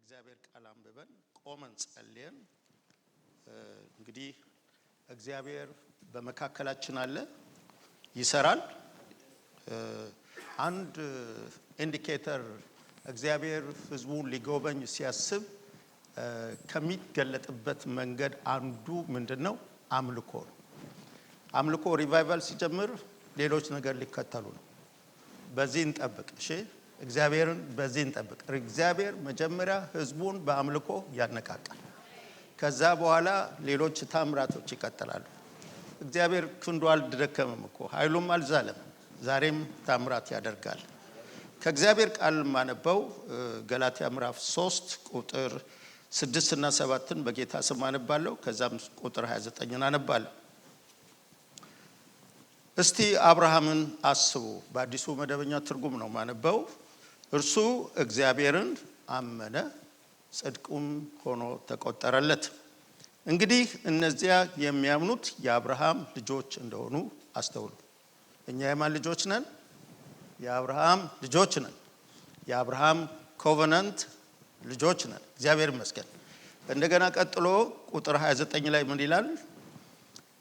ከእግዚአብሔር ቃል አንብበን ቆመን ጸልየን እንግዲህ እግዚአብሔር በመካከላችን አለ ይሰራል። አንድ ኢንዲኬተር እግዚአብሔር ህዝቡን ሊጎበኝ ሲያስብ ከሚገለጥበት መንገድ አንዱ ምንድነው? አምልኮ ነው። አምልኮ ሪቫይቫል ሲጀምር ሌሎች ነገር ሊከተሉ ነው። በዚህ እንጠብቅ። እሺ እግዚአብሔርን በዚህ እንጠብቅ። እግዚአብሔር መጀመሪያ ህዝቡን በአምልኮ ያነቃቃል። ከዛ በኋላ ሌሎች ታምራቶች ይከተላሉ። እግዚአብሔር ክንዱ አልደከመም እኮ ኃይሉም አልዛለም። ዛሬም ታምራት ያደርጋል። ከእግዚአብሔር ቃል ማነበው ገላትያ ምዕራፍ 3 ቁጥር 6 እና 7ን በጌታ ስም አነባለሁ። ከዛም ቁጥር 29ን አነባለሁ። እስቲ አብርሃምን አስቡ። በአዲሱ መደበኛ ትርጉም ነው ማነበው። እርሱ እግዚአብሔርን አመነ፣ ጽድቁም ሆኖ ተቆጠረለት። እንግዲህ እነዚያ የሚያምኑት የአብርሃም ልጆች እንደሆኑ አስተውሉ። እኛ የማን ልጆች ነን? የአብርሃም ልጆች ነን። የአብርሃም ኮቨናንት ልጆች ነን። እግዚአብሔር ይመስገን። እንደገና ቀጥሎ ቁጥር 29 ላይ ምን ይላል?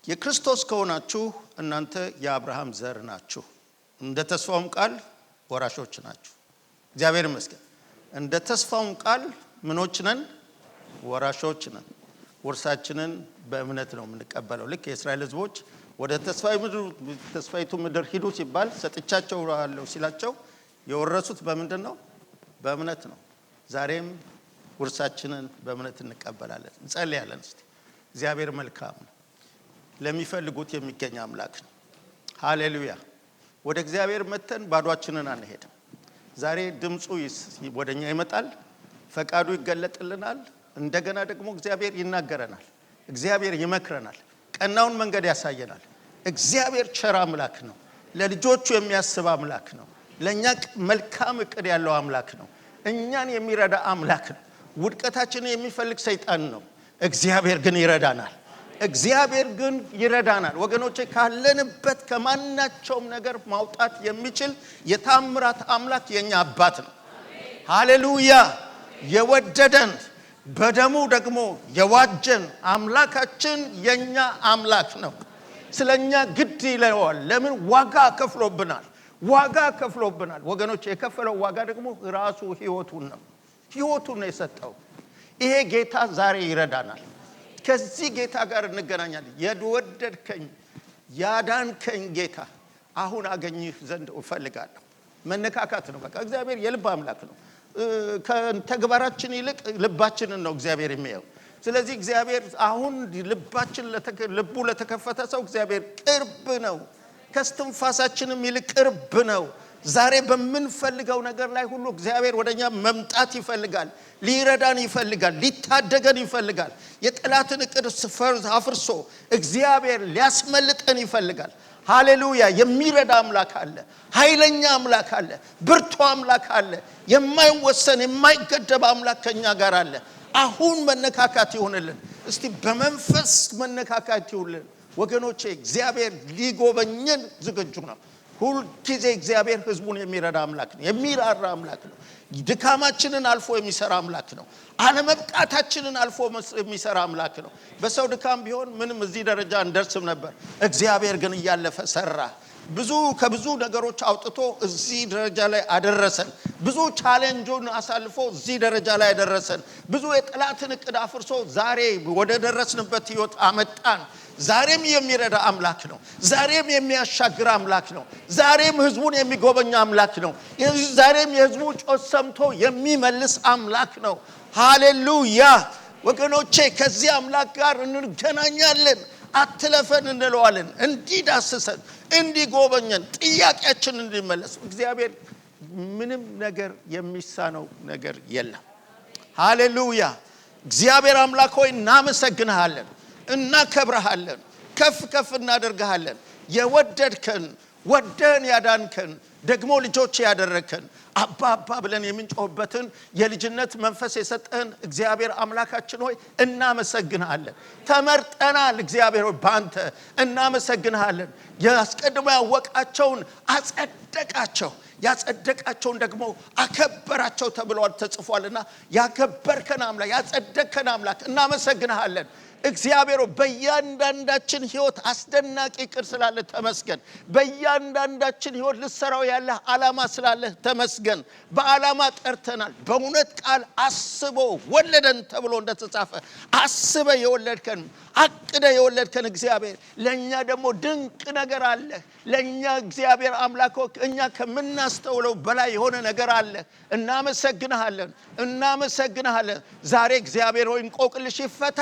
የክርስቶስ ከሆናችሁ እናንተ የአብርሃም ዘር ናችሁ፣ እንደ ተስፋውም ቃል ወራሾች ናችሁ። እግዚአብሔር ይመስገን። እንደ ተስፋውም ቃል ምኖች ነን? ወራሾች ነን። ውርሳችንን በእምነት ነው የምንቀበለው። ልክ የእስራኤል ሕዝቦች ወደ ተስፋይቱ ምድር ሂዱ ሲባል ሰጥቻቸው አለው ሲላቸው የወረሱት በምንድን ነው? በእምነት ነው። ዛሬም ውርሳችንን በእምነት እንቀበላለን። እንጸልያለን። እስቲ እግዚአብሔር መልካም ነው። ለሚፈልጉት የሚገኝ አምላክ ነው። ሃሌሉያ። ወደ እግዚአብሔር መተን ባዷችንን አንሄድም። ዛሬ ድምጹ ወደኛ ይመጣል፣ ፈቃዱ ይገለጥልናል። እንደገና ደግሞ እግዚአብሔር ይናገረናል፣ እግዚአብሔር ይመክረናል፣ ቀናውን መንገድ ያሳየናል። እግዚአብሔር ቸር አምላክ ነው። ለልጆቹ የሚያስብ አምላክ ነው። ለኛ መልካም እቅድ ያለው አምላክ ነው። እኛን የሚረዳ አምላክ ነው። ውድቀታችንን የሚፈልግ ሰይጣን ነው። እግዚአብሔር ግን ይረዳናል። እግዚአብሔር ግን ይረዳናል። ወገኖቼ ካለንበት ከማናቸውም ነገር ማውጣት የሚችል የታምራት አምላክ የኛ አባት ነው። ሃሌሉያ። የወደደን በደሙ ደግሞ የዋጀን አምላካችን የኛ አምላክ ነው። ስለኛ ግድ ይለዋል። ለምን? ዋጋ ከፍሎብናል። ዋጋ ከፍሎብናል። ወገኖቼ የከፈለው ዋጋ ደግሞ ራሱ ህይወቱን ነው። ህይወቱን ነው የሰጠው። ይሄ ጌታ ዛሬ ይረዳናል። ከዚህ ጌታ ጋር እንገናኛለን። የወደድከኝ ያዳንከኝ ጌታ አሁን አገኝህ ዘንድ እፈልጋለሁ። መነካካት ነው በቃ። እግዚአብሔር የልብ አምላክ ነው። ከተግባራችን ይልቅ ልባችንን ነው እግዚአብሔር የሚያየው። ስለዚህ እግዚአብሔር አሁን ልቡ ለተከፈተ ሰው እግዚአብሔር ቅርብ ነው። ከስትንፋሳችንም ይልቅ ቅርብ ነው። ዛሬ በምንፈልገው ነገር ላይ ሁሉ እግዚአብሔር ወደኛ መምጣት ይፈልጋል። ሊረዳን ይፈልጋል። ሊታደገን ይፈልጋል። የጠላትን እቅድ አፍርሶ እግዚአብሔር ሊያስመልጠን ይፈልጋል። ሃሌሉያ። የሚረዳ አምላክ አለ። ኃይለኛ አምላክ አለ። ብርቱ አምላክ አለ። የማይወሰን የማይገደብ አምላክ ከኛ ጋር አለ። አሁን መነካካት ይሆንልን። እስቲ በመንፈስ መነካካት ይሁንልን ወገኖቼ። እግዚአብሔር ሊጎበኘን ዝግጁ ነው። ሁሉ ጊዜ እግዚአብሔር ህዝቡን የሚረዳ አምላክ ነው። የሚራራ አምላክ ነው። ድካማችንን አልፎ የሚሰራ አምላክ ነው። አለመብቃታችንን አልፎ የሚሰራ አምላክ ነው። በሰው ድካም ቢሆን ምንም እዚህ ደረጃ እንደርስም ነበር። እግዚአብሔር ግን እያለፈ ሰራ። ከብዙ ነገሮች አውጥቶ እዚህ ደረጃ ላይ አደረሰን። ብዙ ቻሌንጆን አሳልፎ እዚህ ደረጃ ላይ አደረሰን። ብዙ የጠላትን እቅድ አፍርሶ ዛሬ ወደ ደረስንበት ህይወት አመጣን። ዛሬም የሚረዳ አምላክ ነው። ዛሬም የሚያሻግር አምላክ ነው። ዛሬም ህዝቡን የሚጎበኝ አምላክ ነው። ዛሬም የህዝቡ ጮት ሰምቶ የሚመልስ አምላክ ነው። ሃሌሉያ ወገኖቼ፣ ከዚህ አምላክ ጋር እንገናኛለን። አትለፈን እንለዋለን። እንዲዳስሰን፣ እንዲጎበኘን፣ ጥያቄያችን እንዲመለስ እግዚአብሔር ምንም ነገር የሚሳነው ነገር የለም። ሃሌሉያ። እግዚአብሔር አምላክ ሆይ እናመሰግንሃለን፣ እናከብረሃለን፣ ከፍ ከፍ እናደርግሃለን። የወደድከን ወደን ያዳንከን ደግሞ ልጆች ያደረከን አባ አባ ብለን የምንጮህበትን የልጅነት መንፈስ የሰጠን እግዚአብሔር አምላካችን ሆይ እናመሰግንሃለን። ተመርጠናል። እግዚአብሔር ሆይ ባንተ እናመሰግንሃለን። ያስቀድሞ ያወቃቸውን አጸደቃቸው። ያጸደቃቸውን ደግሞ አከበራቸው ተብሏል ተጽፏልና ያከበርከን አምላክ ያጸደቅከን አምላክ እናመሰግንሃለን። እግዚአብሔር በእያንዳንዳችን ሕይወት አስደናቂ ቅር ስላለ ተመስገን። በእያንዳንዳችን ሕይወት ልትሰራው ያለ ዓላማ ስላለ ተመስገን። በዓላማ ጠርተናል። በእውነት ቃል አስቦ ወለደን ተብሎ እንደተጻፈ አስበ የወለድከን አቅደ የወለድከን እግዚአብሔር ለኛ ደግሞ ድንቅ ነገር አለ። ለኛ እግዚአብሔር አምላክ እኛ ከምናስተውለው በላይ የሆነ ነገር አለ። እናመሰግንሃለን። ዛሬ እግዚአብሔር ሆይ እንቆቅልሽ ይፈታ፣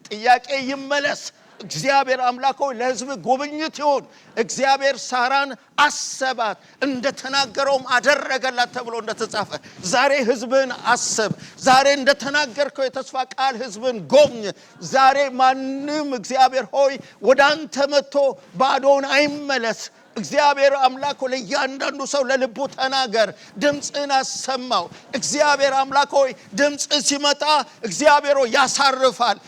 ጥያቄ ይመለስ። እግዚአብሔር አምላክ ሆይ ለሕዝብ ጉብኝት ይሁን። እግዚአብሔር ሳራን አሰባት እንደተናገረውም አደረገላት ተብሎ እንደተጻፈ ዛሬ ሕዝብን አስብ። ዛሬ እንደተናገርከው የተስፋ ቃል ሕዝብን ጎብኝ። ዛሬ ማንም እግዚአብሔር ሆይ ወደ አንተ መጥቶ ባዶውን አይመለስ። እግዚአብሔር አምላክ ሆይ ለእያንዳንዱ ሰው ለልቡ ተናገር፣ ድምፅን አሰማው። እግዚአብሔር አምላክ ሆይ ድምፅ ሲመጣ እግዚአብሔር ሆይ ያሳርፋል፣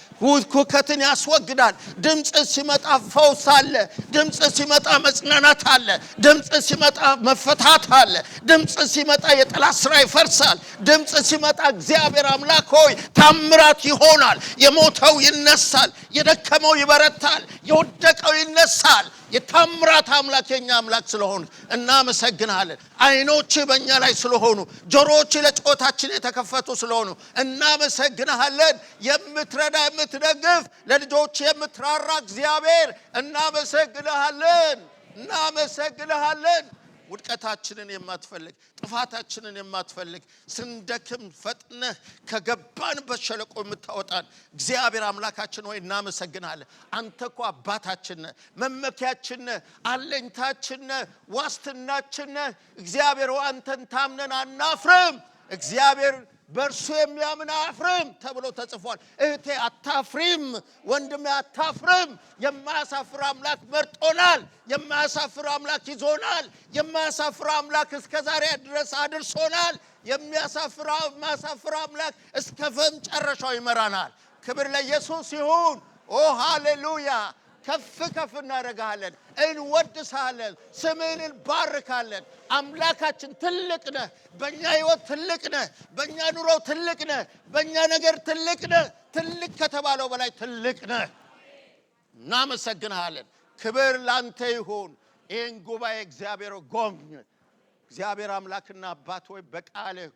ሁከትን ያስወግዳል። ድምፅ ሲመጣ ፈውስ አለ። ድምፅ ሲመጣ መጽናናት አለ። ድምፅ ሲመጣ መፈታት አለ። ድምፅ ሲመጣ የጠላት ሥራ ይፈርሳል። ድምፅ ሲመጣ እግዚአብሔር አምላክ ሆይ ታምራት ይሆናል። የሞተው ይነሳል፣ የደከመው ይበረታል፣ የወደቀው ይነሳል። የታምራት አምላክ የኛ አምላክ ስለሆነ እናመሰግናለን። አይኖች በእኛ ላይ ስለሆኑ፣ ጆሮዎች ለጮታችን የተከፈቱ ስለሆኑ እናመሰግናለን። የምትረዳ የምትደግፍ፣ ለልጆች የምትራራ እግዚአብሔር እናመሰግናለን። ውድቀታችንን የማትፈልግ፣ ጥፋታችንን የማትፈልግ፣ ስንደክም ፈጥነህ ከገባንበት ሸለቆ የምታወጣን እግዚአብሔር አምላካችን ሆይ እናመሰግናለን። አንተ እኮ አባታችን ነህ፣ መመኪያችን ነህ፣ አለኝታችን ነህ፣ ዋስትናችን ነህ። እግዚአብሔር ሆይ አንተን ታምነን አናፍርም። እግዚአብሔር በእርሱ የሚያምን አያፍርም ተብሎ ተጽፏል። እህቴ አታፍሪም፣ ወንድሜ አታፍርም። የማያሳፍር አምላክ መርጦናል። የማያሳፍር አምላክ ይዞናል። የማያሳፍር አምላክ እስከ ዛሬ ድረስ አድርሶናል። የማያሳፍር አምላክ እስከ መጨረሻው ይመራናል። ክብር ለኢየሱስ ይሁን። ኦ ሃሌሉያ! ከፍ እናደርግሃለን፣ እንወድስሃለን፣ ስምህን እንባርካለን። አምላካችን ትልቅ ነህ። በእኛ ሕይወት ትልቅ ነህ። በእኛ ኑሮ ትልቅ ነህ። በእኛ ነገር ትልቅ ነህ። ትልቅ ከተባለው በላይ ትልቅ ነህ። እናመሰግንሃለን። ክብር ላንተ ይሁን። ይህን ጉባኤ እግዚአብሔር ጎብኝ። እግዚአብሔር አምላክና አባት ሆይ በቃልህ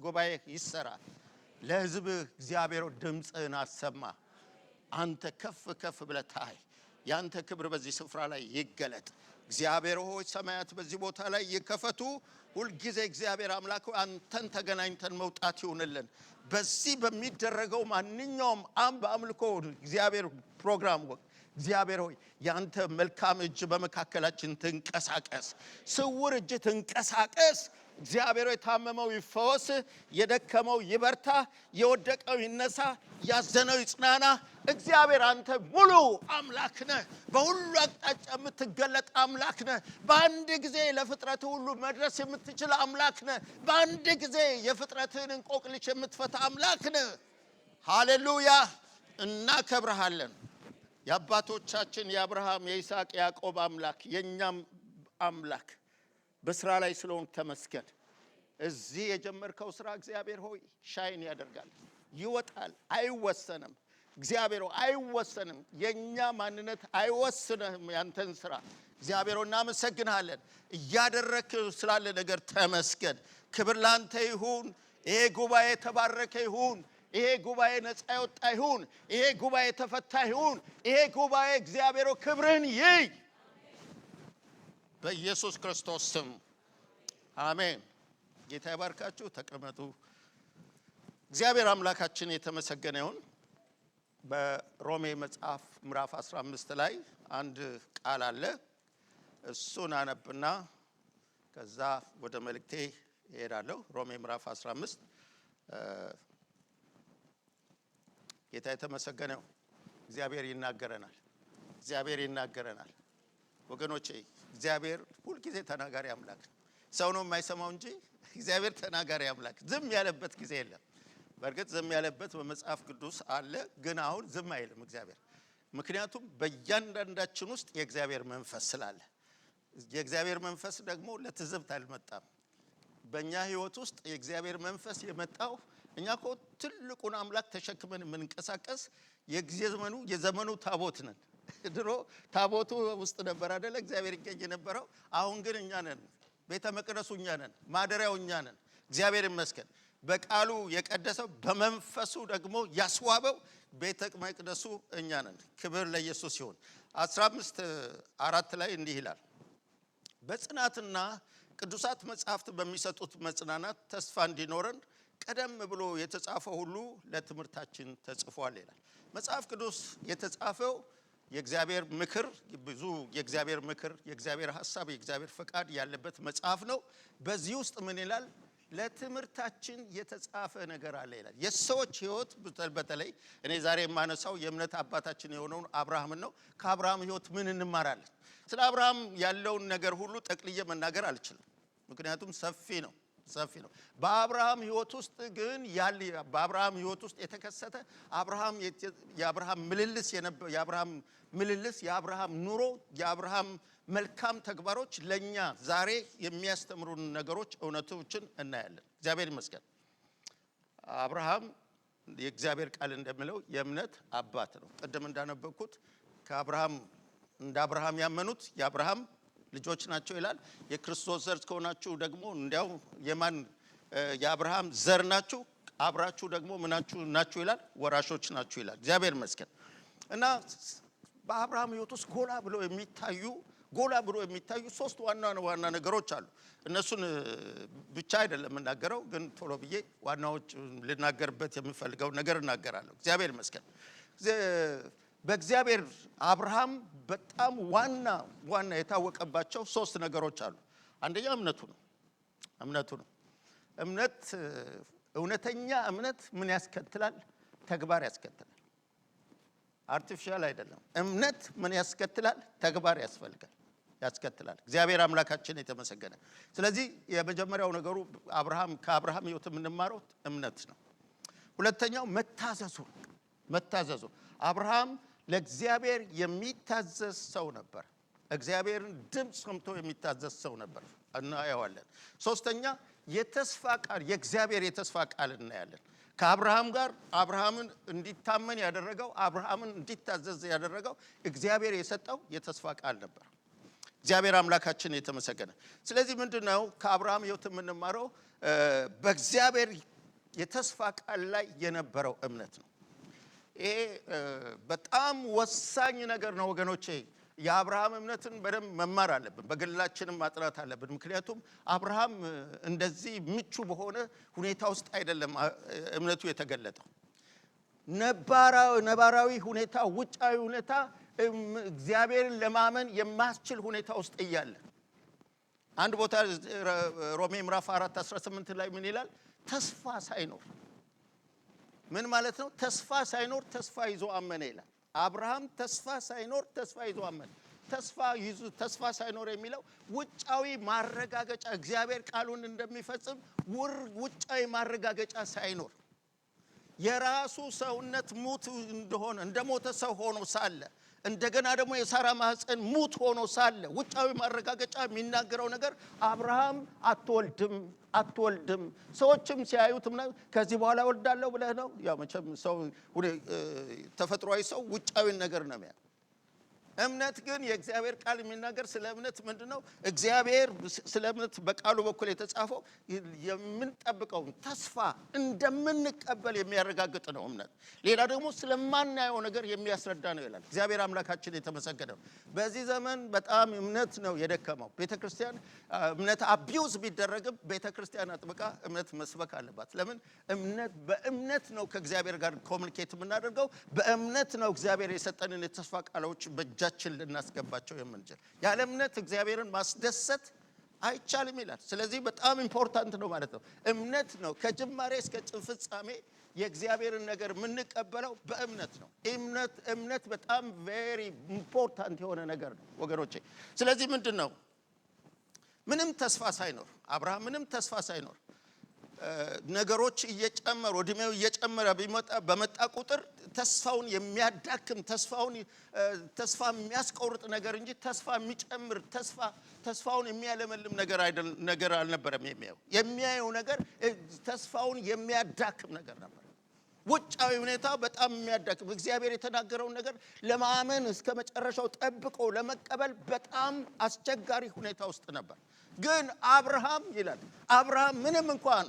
ጉባኤ ይሰራ። ለሕዝብህ እግዚአብሔር ድምፅህን አሰማ። አንተ ከፍ ብለህ ታይ። ያንተ ክብር በዚህ ስፍራ ላይ ይገለጥ። እግዚአብሔር ሆይ ሰማያት በዚህ ቦታ ላይ ይከፈቱ። ሁልጊዜ እግዚአብሔር አምላክ ሆይ አንተን ተገናኝተን መውጣት ይሁንልን። በዚህ በሚደረገው ማንኛውም በአምልኮ እግዚአብሔር ፕሮግራም ወቅት እግዚአብሔር ሆይ ያንተ መልካም እጅ በመካከላችን ትንቀሳቀስ፣ ስውር እጅ ትንቀሳቀስ። እግዚአብሔር ሆይ የታመመው ይፈወስ፣ የደከመው ይበርታ፣ የወደቀው ይነሳ፣ ያዘነው ይጽናና። እግዚአብሔር አንተ ሙሉ አምላክ ነህ። በሁሉ አቅጣጫ የምትገለጥ አምላክ ነህ። በአንድ ጊዜ ለፍጥረት ሁሉ መድረስ የምትችል አምላክ ነህ። በአንድ ጊዜ የፍጥረትን እንቆቅልሽ የምትፈታ አምላክ ነህ። ሃሌሉያ! እናከብርሃለን። የአባቶቻችን የአብርሃም የይስሐቅ ያዕቆብ አምላክ የኛም አምላክ በስራ ላይ ስለሆን ተመስገን። እዚህ የጀመርከው ስራ እግዚአብሔር ሆይ ሻይን ያደርጋል፣ ይወጣል፣ አይወሰንም። እግዚአብሔር ሆይ አይወሰንም። የኛ ማንነት አይወስነህም ያንተን ስራ። እግዚአብሔር ሆይ እናመሰግንሃለን። እያደረክ ስላለ ነገር ተመስገን። ክብር ላንተ ይሁን። ይሄ ጉባኤ ተባረከ ይሁን። ይሄ ጉባኤ ነፃ ያወጣ ይሁን። ይሄ ጉባኤ ተፈታ ይሁን። ይሄ ጉባኤ እግዚአብሔር ሆይ ክብርን ይይ በኢየሱስ ክርስቶስ ስም አሜን። ጌታ ይባርካችሁ። ተቀመጡ። እግዚአብሔር አምላካችን የተመሰገነ ይሁን። በሮሜ መጽሐፍ ምዕራፍ 15 ላይ አንድ ቃል አለ። እሱን አነብና ከዛ ወደ መልእክቴ እሄዳለሁ። ሮሜ ምዕራፍ 15 ጌታ የተመሰገነ ይሁን። እግዚአብሔር ይናገረናል። ወገኖቼ እግዚአብሔር ሁልጊዜ ተናጋሪ አምላክ ነው። ሰው ነው የማይሰማው እንጂ እግዚአብሔር ተናጋሪ አምላክ። ዝም ያለበት ጊዜ የለም። በእርግጥ ዝም ያለበት በመጽሐፍ ቅዱስ አለ፣ ግን አሁን ዝም አይልም እግዚአብሔር። ምክንያቱም በእያንዳንዳችን ውስጥ የእግዚአብሔር መንፈስ ስላለ የእግዚአብሔር መንፈስ ደግሞ ለትዝብት አልመጣም። በእኛ ህይወት ውስጥ የእግዚአብሔር መንፈስ የመጣው እኛ እኮ ትልቁን አምላክ ተሸክመን የምንቀሳቀስ የዘመኑ ታቦት ነን። ድሮ ታቦቱ ውስጥ ነበር አይደለ እግዚአብሔር ይገኝ የነበረው። አሁን ግን እኛ ነን፣ ቤተ መቅደሱ እኛ ነን፣ ማደሪያው እኛ ነን። እግዚአብሔር ይመስገን። በቃሉ የቀደሰው በመንፈሱ ደግሞ ያስዋበው ቤተ መቅደሱ እኛ ነን። ክብር ለኢየሱስ ይሁን። 15:4 ላይ እንዲህ ይላል፣ በጽናትና ቅዱሳት መጻሕፍት በሚሰጡት መጽናናት ተስፋ እንዲኖረን ቀደም ብሎ የተጻፈው ሁሉ ለትምህርታችን ተጽፏል ይላል። መጽሐፍ ቅዱስ የተጻፈው የእግዚአብሔር ምክር፣ ብዙ የእግዚአብሔር ምክር፣ የእግዚአብሔር ሐሳብ፣ የእግዚአብሔር ፈቃድ ያለበት መጽሐፍ ነው። በዚህ ውስጥ ምን ይላል? ለትምህርታችን የተጻፈ ነገር አለ ይላል። የሰዎች ህይወት በተለይ እኔ ዛሬ የማነሳው የእምነት አባታችን የሆነውን አብርሃምን ነው። ከአብርሃም ህይወት ምን እንማራለን? ስለ አብርሃም ያለውን ነገር ሁሉ ጠቅልዬ መናገር አልችልም፣ ምክንያቱም ሰፊ ነው። በአብርሃም ህይወት ውስጥ ግን በአብርሃም ህይወት ውስጥ የተከሰተ የአብርሃም ምልልስ፣ የአብርሃም ኑሮ፣ የአብርሃም መልካም ተግባሮች ለኛ ዛሬ የሚያስተምሩን ነገሮች፣ እውነቶችን እናያለን። እግዚአብሔር ይመስገን። አብርሃም የእግዚአብሔር ቃል እንደሚለው የእምነት አባት ነው። ቅድም እንዳነበብኩት እንደ አብርሃም ያመኑት የአብርሃም ልጆች ናቸው ይላል። የክርስቶስ ዘር ከሆናችሁ ደግሞ እንዲያው የአብርሃም ዘር ናችሁ፣ አብራችሁ ደግሞ ምናችሁ ናችሁ ይላል፣ ወራሾች ናችሁ ይላል። እግዚአብሔር ይመስገን። እና በአብርሃም ህይወት ውስጥ ጎላ ብሎ የሚታዩ ሶስት ዋና ነገሮች አሉ። እነሱን ብቻ አይደለም የምናገረው፣ ግን ቶሎ ብዬ ዋናዎች ልናገርበት የምፈልገው ነገር እናገራለሁ። እግዚአብሔር ይመስገን። በእግዚአብሔር አብርሃም በጣም ዋና የታወቀባቸው ሶስት ነገሮች አሉ። አንደኛ እምነቱ ነው። እውነተኛ እምነት ምን ያስከትላል? ተግባር ያስከትላል። አርቲፊሻል አይደለም። እምነት ምን ያስከትላል? ተግባር ያስከትላል። እግዚአብሔር አምላካችን የተመሰገነ። ስለዚህ የመጀመሪያው ነገሩ ከአብርሃም ህይወት የምንማረው እምነት ነው። ሁለተኛው መታዘዙ። አብርሃም ለእግዚአብሔር የሚታዘዝ ሰው ነበር። እግዚአብሔርን ድምፅ ሰምቶ የሚታዘዝ ሰው ነበር እናየዋለን። ሶስተኛ የእግዚአብሔር የተስፋ ቃል እናያለን። ከአብርሃም ጋር አብርሃምን እንዲታመን ያደረገው፣ አብርሃምን እንዲታዘዝ ያደረገው እግዚአብሔር የሰጠው የተስፋ ቃል ነበር። እግዚአብሔር አምላካችን የተመሰገነ። ስለዚህ ምንድነው ከአብርሃም ህይወት የምንማረው? በእግዚአብሔር የተስፋ ቃል ላይ የነበረው እምነት ነው። ይሄ በጣም ወሳኝ ነገር ነው ወገኖቼ። የአብርሃም እምነትን በደንብ መማር አለብን፣ በግላችንም ማጥናት አለብን። ምክንያቱም አብርሃም እንደዚህ ምቹ በሆነ ሁኔታ ውስጥ አይደለም እምነቱ የተገለጠው። ነባራዊ ሁኔታ፣ ውጫዊ ሁኔታ እግዚአብሔርን ለማመን የማስችል ሁኔታ ውስጥ እያለ አንድ ቦታ ሮሜ ምዕራፍ 4:18 ላይ ምን ይላል? ተስፋ ሳይኖር ምን ማለት ነው? ተስፋ ሳይኖር ተስፋ ይዞ አመነ ይላል። አብርሃም ተስፋ ሳይኖር ተስፋ ይዞ አመነ። ተስፋ ሳይኖር የሚለው ውጫዊ ማረጋገጫ፣ እግዚአብሔር ቃሉን እንደሚፈጽም ውጫዊ ማረጋገጫ ሳይኖር የራሱ ሰውነት ሙት እንደሆነ እንደሞተ ሰው ሆኖ ሳለ፣ እንደገና ደግሞ የሳራ ማህፀን ሙት ሆኖ ሳለ ውጫዊ ማረጋገጫ የሚናገረው ነገር አብርሃም አትወልድም። ሰዎችም ሲያዩት ከዚህ በኋላ ወልዳለሁ ብለህ ነው? ያው መቼም ሰው ተፈጥሯዊ ሰው ውጫዊ ነገር ነው የሚያ እምነት ግን የእግዚአብሔር ቃል የሚናገር ስለ እምነት ምንድነው? እግዚአብሔር ስለ እምነት በቃሉ በኩል የተጻፈው የምንጠብቀው ተስፋ እንደምንቀበል የሚያረጋግጥ ነው እምነት። ሌላ ደግሞ ስለማናየው ነገር የሚያስረዳ ነው ይላል። እግዚአብሔር አምላካችን የተመሰገነ። በዚህ ዘመን በጣም እምነት ነው የደከመው። ቤተክርስቲያን እምነት አቢዩዝ ቢደረግም ቤተክርስቲያን አጥብቃ እምነት መስበክ አለባት። ለምን? በእምነት ነው ከእግዚአብሔር ጋር ኮሙኒኬት የምናደርገው። በእምነት ነው እግዚአብሔር የሰጠንን የተስፋ ቃሎች በእጃችን ልናስገባቸው የምንችል። ያለ እምነት እግዚአብሔርን ማስደሰት አይቻልም ይላል። ስለዚህ በጣም ኢምፖርታንት ነው ማለት ነው። እምነት ነው ከጅማሬ እስከ ፍጻሜ የእግዚአብሔርን ነገር የምንቀበለው በእምነት ነው። እምነት በጣም ቬሪ ኢምፖርታንት የሆነ ነገር ነው ወገኖቼ። ስለዚህ ምንድን ነው ምንም ተስፋ ሳይኖር አብርሃም ምንም ተስፋ ሳይኖር ነገሮች እየጨመሩ እድሜው እየጨመረ በመጣ ቁጥር ተስፋውን የሚያዳክም ተስፋ የሚያስቆርጥ ነገር እንጂ ተስፋ የሚጨምር ተስፋውን የሚያለመልም ነገር አልነበረም። የሚያየው ነገር ተስፋውን የሚያዳክም ነገር ነበር። ውጫዊ ሁኔታ በጣም የሚያዳክም እግዚአብሔር የተናገረውን ነገር ለማመን እስከ መጨረሻው ጠብቆ ለመቀበል በጣም አስቸጋሪ ሁኔታ ውስጥ ነበር። ግን አብርሃም ይላል አብርሃም ምንም እንኳን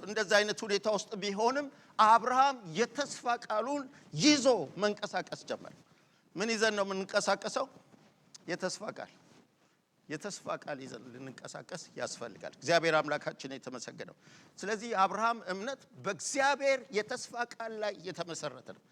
እንደዛ አይነት ሁኔታ ውስጥ ቢሆንም አብርሃም የተስፋ ቃሉን ይዞ መንቀሳቀስ ጀመረ። ምን ይዘን ነው የምንንቀሳቀሰው? የተስፋ ቃል ይዘን ልንንቀሳቀስ ያስፈልጋል። እግዚአብሔር አምላካችን የተመሰገነው። ስለዚህ አብርሃም እምነት በእግዚአብሔር የተስፋ ቃል ላይ የተመሰረተ ነው።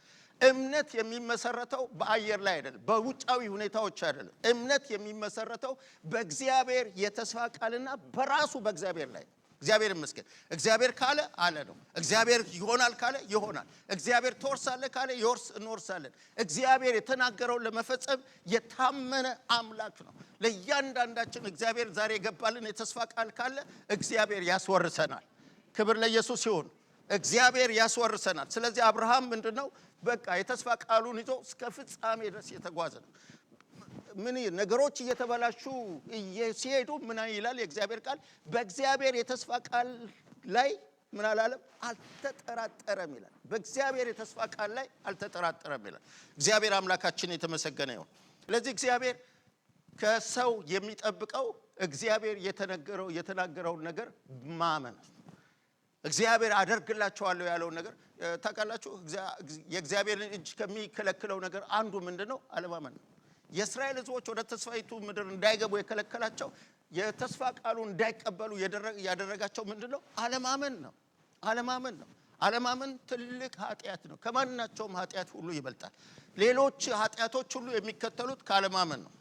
እምነት የሚመሰረተው በአየር ላይ አይደለም፣ በውጫዊ ሁኔታዎች አይደለም። እምነት የሚመሰረተው በእግዚአብሔር የተስፋ ቃልና በራሱ በእግዚአብሔር ላይ። እግዚአብሔር ይመስገን። እግዚአብሔር ካለ አለ ነው። እግዚአብሔር ይሆናል ካለ ይሆናል። እግዚአብሔር ትወርሳለህ ካለ እንወርሳለን። እግዚአብሔር የተናገረውን ለመፈጸም የታመነ አምላክ ነው። ለእያንዳንዳችን እግዚአብሔር ዛሬ የገባልን የተስፋ ቃል ካለ እግዚአብሔር ያስወርሰናል። ክብር ለኢየሱስ ይሁን። እግዚአብሔር ያስወርሰናል። ስለዚህ አብርሃም ምንድነው? በቃ የተስፋ ቃሉን ይዞ እስከ ፍጻሜ ድረስ የተጓዘ ነው። ምን ነገሮች እየተበላሹ ሲሄዱ ምን ይላል የእግዚአብሔር ቃል? በእግዚአብሔር የተስፋ ቃል ላይ ምን አላለም? አልተጠራጠረም ይላል። በእግዚአብሔር የተስፋ ቃል ላይ አልተጠራጠረም ይላል። እግዚአብሔር አምላካችን የተመሰገነ ይሁን። ስለዚህ እግዚአብሔር ከሰው የሚጠብቀው እግዚአብሔር የተናገረውን ነገር ማመን። እግዚአብሔር አደርግላቸዋለሁ ያለውን ነገር ታውቃላችሁ። የእግዚአብሔርን እጅ ከሚከለክለው ነገር አንዱ ምንድነው? አለማመን ነው። የእስራኤል ሕዝቦች ወደ ተስፋይቱ ምድር እንዳይገቡ የከለከላቸው የተስፋ ቃሉን እንዳይቀበሉ ያደረጋቸው ምንድነው? አለማመን ነው። አለማመን ትልቅ ኃጢአት ነው። ከማናቸውም ኃጢአት ሁሉ ይበልጣል። ሌሎች ኃጢአቶች ሁሉ የሚከተሉት ካለማመን ነው።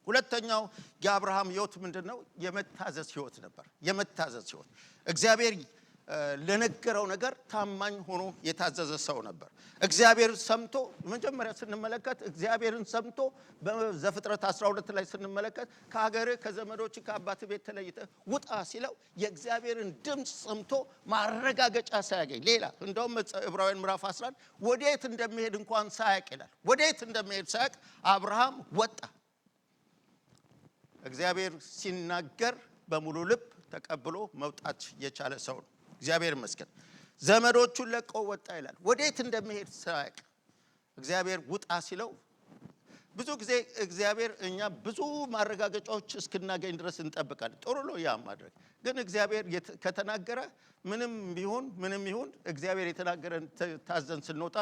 ሁለተኛው የአብርሃም ሕይወት ምንድነው? የመታዘዝ ሕይወት ነበር። የመታዘዝ ሕይወት እግዚአብሔር ለነገረው ነገር ታማኝ ሆኖ የታዘዘ ሰው ነበር። እግዚአብሔር ሰምቶ መጀመሪያ ስንመለከት እግዚአብሔርን ሰምቶ በዘፍጥረት 12 ላይ ስንመለከት ከሀገርህ ከዘመዶች ከአባት ቤት ተለይተህ ውጣ ሲለው የእግዚአብሔርን ድምፅ ሰምቶ ማረጋገጫ ሳያገኝ ሌላ እንደውም ዕብራውያን ምዕራፍ 11 ወዴት እንደሚሄድ እንኳን ሳያውቅ ይላል። ወዴት እንደሚሄድ ሳያውቅ አብርሃም ወጣ። እግዚአብሔር ሲናገር በሙሉ ልብ ተቀብሎ መውጣት የቻለ ሰው ነው። እግዚአብሔር ይመስገን። ዘመዶቹን ለቆ ወጣ ይላል። ወዴት እንደሚሄድ ሳያውቅ እግዚአብሔር ውጣ ሲለው ብዙ ጊዜ እግዚአብሔር እኛ ብዙ ማረጋገጫዎች እስክናገኝ ድረስ እንጠብቃለን። ጥሩ ነው ያ ማድረግ። ግን እግዚአብሔር ከተናገረ ምንም ይሁን እግዚአብሔር የተናገረን ታዘን ስንወጣ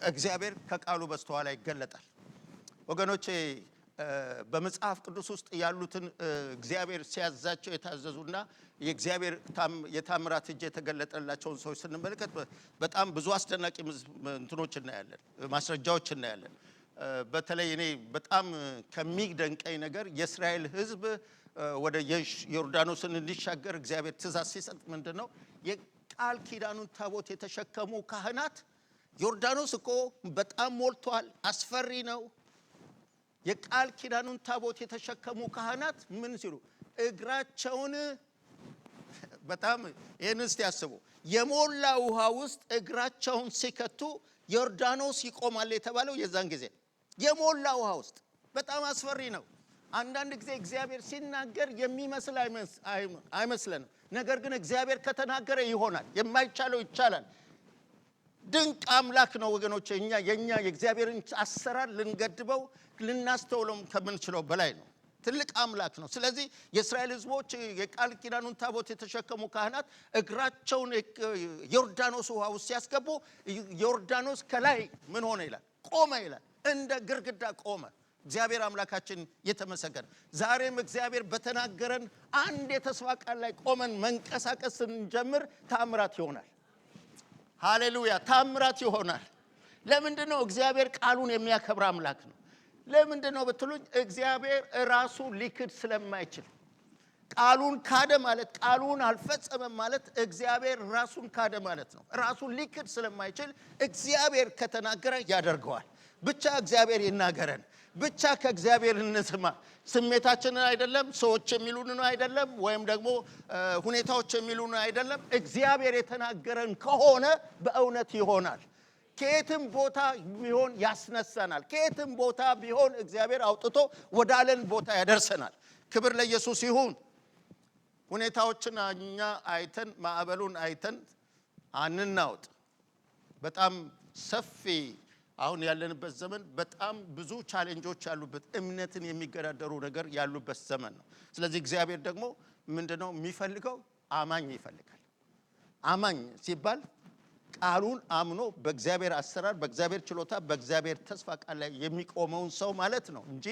እግዚአብሔር ከቃሉ በስተኋላ ይገለጣል። ወገኖቼ በመጽሐፍ ቅዱስ ውስጥ ያሉትን እግዚአብሔር ሲያዛቸው የታዘዙና የእግዚአብሔር የታምራት እጅ የተገለጠላቸውን ሰዎች ስንመለከት በጣም ብዙ አስደናቂ እንትኖች እናያለን፣ ማስረጃዎች እናያለን። በተለይ እኔ በጣም ከሚደንቀኝ ነገር የእስራኤል ሕዝብ ወደ ዮርዳኖስን እንዲሻገር እግዚአብሔር ትእዛዝ ሲሰጥ ምንድነው? የቃል ኪዳኑን ታቦት የተሸከሙ ካህናት ዮርዳኖስ እኮ በጣም ሞልቷል፣ አስፈሪ ነው። የቃል ኪዳኑን ታቦት የተሸከሙ ካህናት ምን ሲሉ እግራቸውን በጣም ይሄን እስቲ ያስቡ። የሞላ ውሃ ውስጥ እግራቸውን ሲከቱ ዮርዳኖስ ይቆማል የተባለው የዛን ጊዜ የሞላ ውሃ ውስጥ በጣም አስፈሪ ነው። አንዳንድ ጊዜ እግዚአብሔር ሲናገር የሚመስል አይመስለንም። ነገር ግን እግዚአብሔር ከተናገረ ይሆናል፣ የማይቻለው ይቻላል። ድንቅ አምላክ ነው ወገኖቼ። የኛ የእግዚአብሔርን አሰራር ልንገድበው ልናስተውለው ከምንችለው በላይ ነው። ትልቅ አምላክ ነው። ስለዚህ የእስራኤል ሕዝቦች የቃል ኪዳኑን ታቦት የተሸከሙ ካህናት እግራቸውን ዮርዳኖስ ውሃ ውስጥ ሲያስገቡ ዮርዳኖስ ከላይ ምን ሆነ ይላል? ቆመ ይላል። እንደ ግርግዳ ቆመ። እግዚአብሔር አምላካችን የተመሰገነ። ዛሬም እግዚአብሔር በተናገረን አንድ የተስፋ ቃል ላይ ቆመን መንቀሳቀስ ስንጀምር ታምራት ይሆናል። ሃሌሉያ! ታምራት ይሆናል። ለምንድነው? እግዚአብሔር ቃሉን የሚያከብር አምላክ ነው። ለምንድነው ብትሉኝ እግዚአብሔር ራሱ ሊክድ ስለማይችል። ቃሉን ካደ ማለት ቃሉን አልፈጸመም ማለት እግዚአብሔር ራሱን ካደ ማለት ነው። ራሱን ሊክድ ስለማይችል እግዚአብሔር ከተናገረ ያደርገዋል። ብቻ እግዚአብሔር ይናገረን። ብቻ ከእግዚአብሔር እንስማ። ስሜታችንን አይደለም፣ ሰዎች የሚሉንን አይደለም፣ ወይም ደግሞ ሁኔታዎች የሚሉንን አይደለም። እግዚአብሔር የተናገረን ከሆነ በእውነት ይሆናል። ከየትም ቦታ ቢሆን ያስነሳናል። ከየትም ቦታ ቢሆን እግዚአብሔር አውጥቶ ወዳለን ቦታ ያደርሰናል። ክብር ለኢየሱስ ይሁን። ሁኔታዎችን እኛ አይተን ማዕበሉን አይተን አንናውጥ። በጣም ሰፊ አሁን ያለንበት ዘመን በጣም ብዙ ቻሌንጆች ያሉበት እምነትን የሚገዳደሩ ነገር ያሉበት ዘመን ነው። ስለዚህ እግዚአብሔር ደግሞ ምንድነው የሚፈልገው? አማኝ ይፈልጋል። አማኝ ሲባል ቃሉን አምኖ በእግዚአብሔር አሰራር፣ በእግዚአብሔር ችሎታ፣ በእግዚአብሔር ተስፋ ቃል ላይ የሚቆመውን ሰው ማለት ነው እንጂ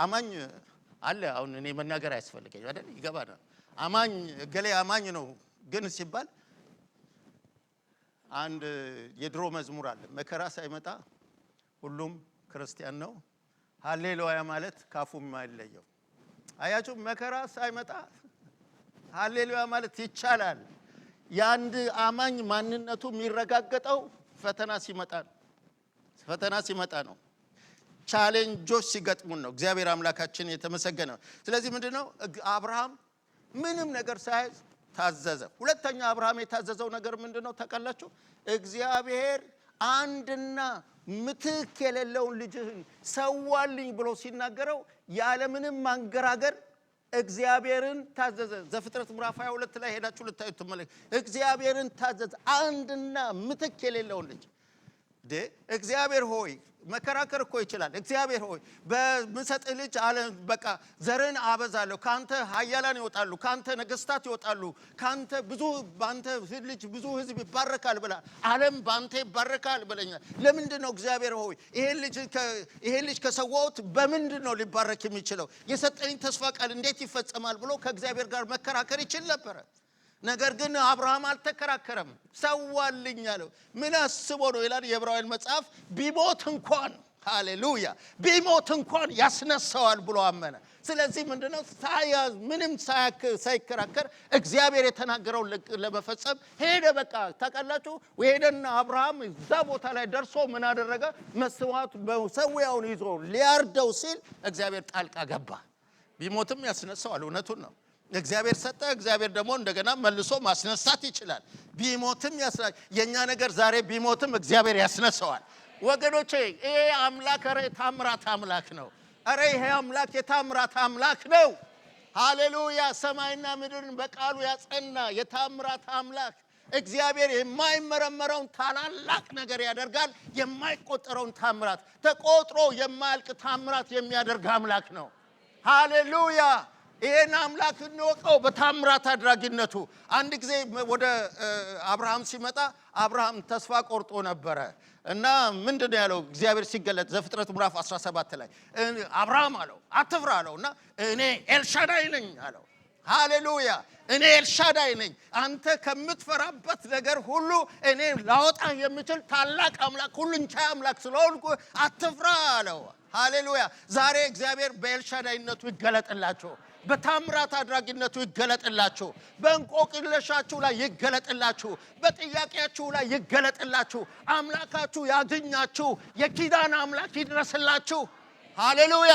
አማኝ አለ። አሁን እኔ መናገር አያስፈልገኝ አይደል? ይገባናል። አማኝ ገሌ አማኝ ነው ግን ሲባል አንድ የድሮ መዝሙር አለ። መከራ ሳይመጣ ሁሉም ክርስቲያን ነው፣ ሃሌሉያ ማለት ካፉ የማይለየው። አያችሁ፣ መከራ ሳይመጣ ሃሌሉያ ማለት ይቻላል። የአንድ አማኝ ማንነቱ የሚረጋገጠው ፈተና ሲመጣ ነው። ቻሌንጆች ሲገጥሙን ነው። እግዚአብሔር አምላካችን የተመሰገነ ነው። ስለዚህ ምንድነው አብርሃም ምንም ነገር ሳይዝ ታዘዘ። ሁለተኛ አብርሃም የታዘዘው ነገር ምንድነው ታውቃላችሁ? እግዚአብሔር አንድና ምትክ የሌለውን ልጅህን ሰዋልኝ ብሎ ሲናገረው ያለምንም ማንገራገር እግዚአብሔርን ታዘዘ። ዘፍጥረት ምዕራፍ 22 ላይ ሄዳችሁ ልታዩት ተመለከቱ። እግዚአብሔርን ታዘዘ፣ አንድና ምትክ የሌለውን ልጅ። እግዚአብሔር ሆይ መከራከር እኮ ይችላል። እግዚአብሔር ሆይ በምሰጥህ ልጅ አለ በቃ ዘርን አበዛለሁ፣ ካንተ ኃያላን ይወጣሉ፣ ካንተ ነገስታት ይወጣሉ፣ ካንተ ባንተ ልጅ ብዙ ህዝብ ይባረካል ብላ ዓለም ባንተ ይባረካል ብለኛል። ለምንድን ነው እግዚአብሔር ሆይ ይሄን ልጅ ከሰዋሁት በምንድን ነው ሊባረክ የሚችለው? የሰጠኝ ተስፋ ቃል እንዴት ይፈጸማል ብሎ ከእግዚአብሔር ጋር መከራከር ይችል ነበረ። ነገር ግን አብርሃም አልተከራከረም፣ ሰዋልኝ አለው። ምን አስቦ ነው ይላል የዕብራውያን መጽሐፍ። ቢሞት እንኳን ሃሌሉያ ቢሞት እንኳን ያስነሳዋል ብሎ አመነ። ስለዚህ ምንድነው ምንም ሳይከራከር እግዚአብሔር የተናገረውን ለመፈጸም ሄደ። በቃ ታውቃላችሁ፣ ሄደና አብርሃም እዛ ቦታ ላይ ደርሶ ምን አደረገ? መስዋዕት መሰዊያውን ይዞ ሊያርደው ሲል እግዚአብሔር ጣልቃ ገባ። ቢሞትም ያስነሳዋል። እውነቱን ነው። እግዚአብሔር ሰጠ። እግዚአብሔር ደግሞ እንደገና መልሶ ማስነሳት ይችላል። ቢሞትም የኛ ነገር ዛሬ ቢሞትም እግዚአብሔር ያስነሳዋል። ወገኖቼ ይሄ አምላክ የታምራት አምላክ ነው። ይሄ አምላክ የታምራት አምላክ ነው። ሃሌሉያ! ሰማይና ምድርን በቃሉ ያጸና የታምራት አምላክ እግዚአብሔር የማይመረመረውን ታላላቅ ነገር ያደርጋል። የማይቆጠረውን ታምራት፣ ተቆጥሮ የማያልቅ ታምራት የሚያደርግ አምላክ ነው። ሃሌሉያ! ይሄን አምላክ እንወቀው በታምራት አድራጊነቱ። አንድ ጊዜ ወደ አብርሃም ሲመጣ አብርሃም ተስፋ ቆርጦ ነበረ እና ምንድነው ያለው? እግዚአብሔር ሲገለጥ ዘፍጥረት ምዕራፍ 17 ላይ አብርሃም አለው አትፍራ አለውና እኔ ኤልሻዳይ ነኝ አለው። ሃሌሉያ! እኔ ኤልሻዳይ ነኝ። አንተ ከምትፈራበት ነገር ሁሉ እኔ ላወጣ የምችል ታላቅ አምላክ፣ ሁሉን ቻይ አምላክ ስለሆንኩ አትፍራ አለው። ሃሌሉያ! ዛሬ እግዚአብሔር በኤልሻዳይነቱ ይገለጥላችሁ፣ በታምራት አድራጊነቱ ይገለጥላችሁ፣ በእንቆቅልሻችሁ ላይ ይገለጥላችሁ፣ በጥያቄያችሁ ላይ ይገለጥላችሁ። አምላካችሁ ያግኛችሁ፣ የኪዳን አምላክ ይድረስላችሁ። ሃሌሉያ!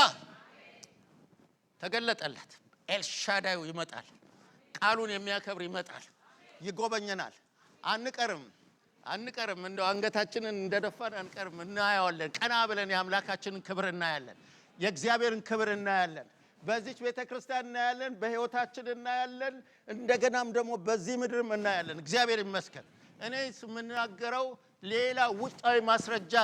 ተገለጠለት። ኤልሻዳዩ ይመጣል። ቃሉን የሚያከብር ይመጣል፣ ይጎበኘናል። አንቀርም እንደው አንገታችንን እንደደፋን አንቀርም። እናያለን። ቀና ብለን የአምላካችንን ክብር እናያለን፣ የእግዚአብሔርን ክብር እናያለን። በዚች ቤተክርስቲያን እናያለን፣ በህይወታችን እናያለን፣ እንደገናም ደግሞ በዚህ ምድርም እናያለን። እግዚአብሔር ይመስገን። እኔ የምናገረው ሌላ ውጫዊ ማስረጃ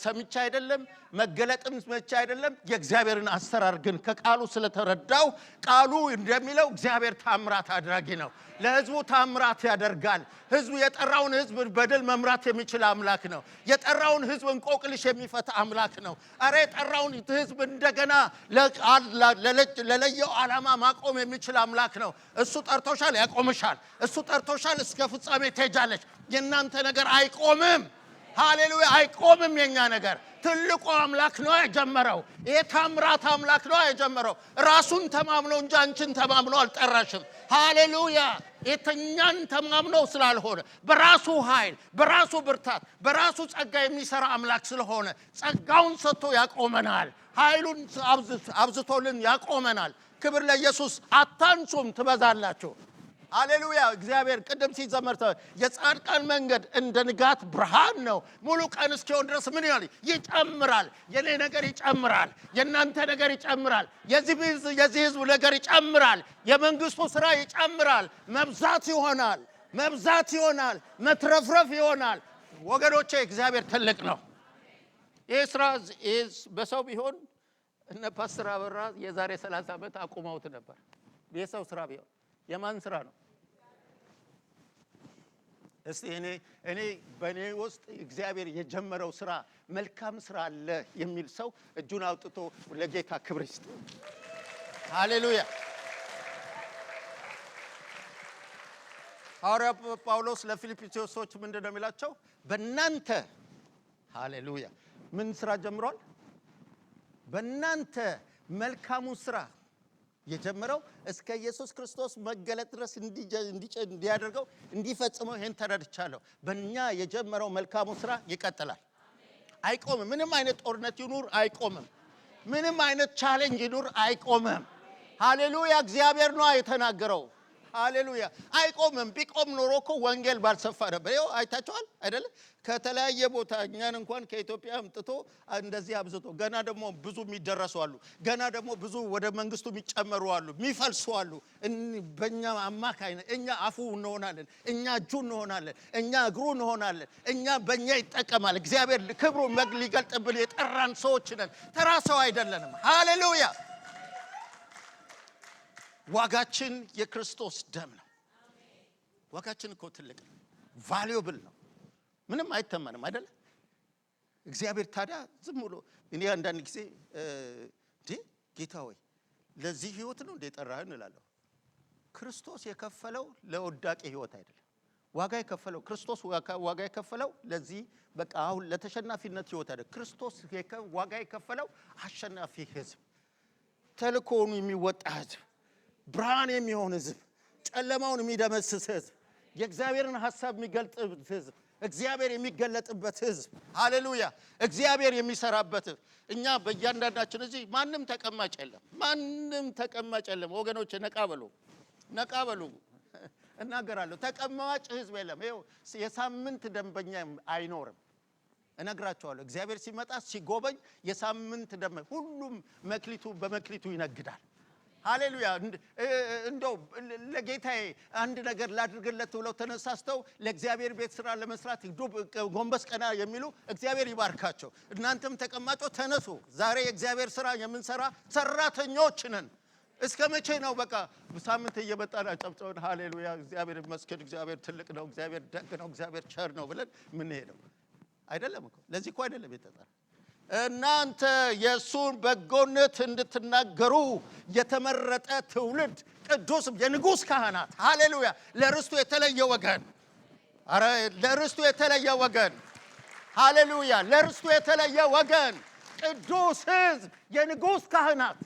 ሰምቼ አይደለም፣ መገለጥም ሰምቼ አይደለም። የእግዚአብሔርን አሰራር ግን ከቃሉ ስለተረዳው ቃሉ እንደሚለው እግዚአብሔር ታምራት አድራጊ ነው። ለህዝቡ ታምራት ያደርጋል። ህዝቡ የጠራውን ህዝብ በድል መምራት የሚችል አምላክ ነው። የጠራውን ህዝብ እንቆቅልሽ የሚፈታ አምላክ ነው። የጠራውን ህዝብ እንደገና ለለየው ዓላማ ማቆም የሚችል አምላክ ነው። እሱ ጠርቶሻል፣ ያቆምሻል። እሱ ጠርቶሻል፣ እስከ ፍጻሜ ትሄጃለሽ። የእናንተ ነገር አይቆምም። ሃሌሉያ አይቆምም የኛ ነገር ትልቁ አምላክ ነው የጀመረው የታምራት አምላክ ነው የጀመረው ራሱን ተማምኖ እንጂ አንቺን ተማምኖ አልጠራሽም ሃሌሉያ የተኛን ተማምኖ ስላልሆነ በራሱ ኃይል በራሱ ብርታት በራሱ ጸጋ የሚሰራ አምላክ ስለሆነ ጸጋውን ሰጥቶ ያቆመናል ኃይሉን አብዝቶልን ያቆመናል ክብር ለኢየሱስ አታንሱም ትበዛላችሁ ሃሌሉያ እግዚአብሔር ቅድም ሲዘመር የጻድቃን መንገድ እንደ ንጋት ብርሃን ነው ሙሉ ቀን እስኪሆን ድረስ ምን ይላል ይጨምራል የኔ ነገር ይጨምራል የናንተ ነገር ይጨምራል የዚህ ህዝብ ነገር ይጨምራል የመንግስቱ ስራ ይጨምራል መብዛት ይሆናል መትረፍረፍ ይሆናል ወገኖቼ እግዚአብሔር ትልቅ ነው ይሄ ስራ በሰው ቢሆን እነ ፓስተር አበራ የዛሬ 30 ዓመት አቁመውት ነበር የሰው ስራ ቢሆን የማን ስራ ነው እስቲ እኔ በኔ ውስጥ እግዚአብሔር የጀመረው ስራ መልካም ስራ አለ የሚል ሰው እጁን አውጥቶ ለጌታ ክብር ይስጥ ሃሌሉያ ሐዋርያው ጳውሎስ ለፊልጵስዩሶች ምንድነው የሚላቸው በእናንተ ሃሌሉያ ምን ስራ ጀምሯል በእናንተ መልካሙ ስራ የጀመረው እስከ ኢየሱስ ክርስቶስ መገለጥ ድረስ እንዲያደርገው እንዲፈጽመው ይሄን ተረድቻለሁ በእኛ የጀመረው መልካሙ ስራ ይቀጥላል አይቆምም ምንም አይነት ጦርነት ይኑር አይቆምም ምንም አይነት ቻሌንጅ ይኑር አይቆምም ሃሌሉያ እግዚአብሔር ነው የተናገረው ሃሌሉያ አይቆምም ቢቆም ኖሮ እኮ ወንጌል ባልሰፋ ነበር ይኸው አይታችኋል አይደለ ከተለያየ ቦታ እኛን እንኳን ከኢትዮጵያ አምጥቶ እንደዚህ አብዝቶ ገና ደግሞ ብዙ የሚደረሱ አሉ ገና ደግሞ ብዙ ወደ መንግስቱ የሚጨመሩ አሉ የሚፈልሱ አሉ በእኛ አማካይነት እኛ አፉ እንሆናለን እኛ እጁ እንሆናለን እኛ እግሩ እንሆናለን እኛ በእኛ ይጠቀማል እግዚአብሔር ክብሩ ሊገልጥብን የጠራን ሰዎች ነን ተራ ሰው አይደለንም ሃሌሉያ ዋጋችን የክርስቶስ ደም ነው ዋጋችን እኮ ትልቅ ነው ቫልዩብል ነው ምንም አይተመንም አይደል እግዚአብሔር ታዲያ ዝም ብሎ እኔ አንዳንድ ጊዜ ጌታ ሆይ ለዚህ ህይወት ነው እንደጠራህን እላለሁ ክርስቶስ የከፈለው ለወዳቂ ህይወት አይደለም ዋጋ የከፈለው ክርስቶስ ዋጋ የከፈለው ለዚህ በቃ አሁን ለተሸናፊነት ህይወት አይደለም ክርስቶስ ዋጋ የከፈለው አሸናፊ ህዝብ ተልኮውን የሚወጣ ህዝብ ብርሃን የሚሆን ህዝብ ጨለማውን የሚደመስስ ህዝብ የእግዚአብሔርን ሐሳብ የሚገልጥ ህዝብ እግዚአብሔር የሚገለጥበት ህዝብ ሃሌሉያ እግዚአብሔር የሚሰራበት እኛ በእያንዳንዳችን እዚህ ማንም ተቀማጭ የለም ወገኖች ነቃ በሉ እናገራለሁ ተቀማጭ ህዝብ የለም ይኸው የሳምንት ደንበኛ አይኖርም እነግራቸዋለሁ እግዚአብሔር ሲመጣ ሲጎበኝ የሳምንት ደንበኛ ሁሉም መክሊቱ በመክሊቱ ይነግዳል ሃሌሉያ እንደው ለጌታዬ አንድ ነገር ላድርግለት ብለው ተነሳስተው ለእግዚአብሔር ቤት ስራ ለመስራት ጎንበስ ቀና የሚሉ እግዚአብሔር ይባርካቸው እናንተም ተቀማጮች ተነሱ ዛሬ የእግዚአብሔር ስራ የምንሰራ ሰራተኞች ነን እስከ መቼ ነው በቃ ሳምንት እየመጣን አጨብጨብን ሃሌሉያ እግዚአብሔር ይመስገን እግዚአብሔር ትልቅ ነው እግዚአብሔር ደግ ነው እግዚአብሔር ቸር ነው ብለን ምን ሄደው አይደለም እኮ ለዚህ እኮ አይደለም የተጠራ እናንተ የሱን በጎነት እንድትናገሩ የተመረጠ ትውልድ ቅዱስ የንጉስ ካህናት ሃሌሉያ ለርስቱ የተለየ ወገን አረ ለርስቱ የተለየ ወገን ሃሌሉያ ለርስቱ የተለየ ወገን ቅዱስ ህዝብ የንጉስ ካህናት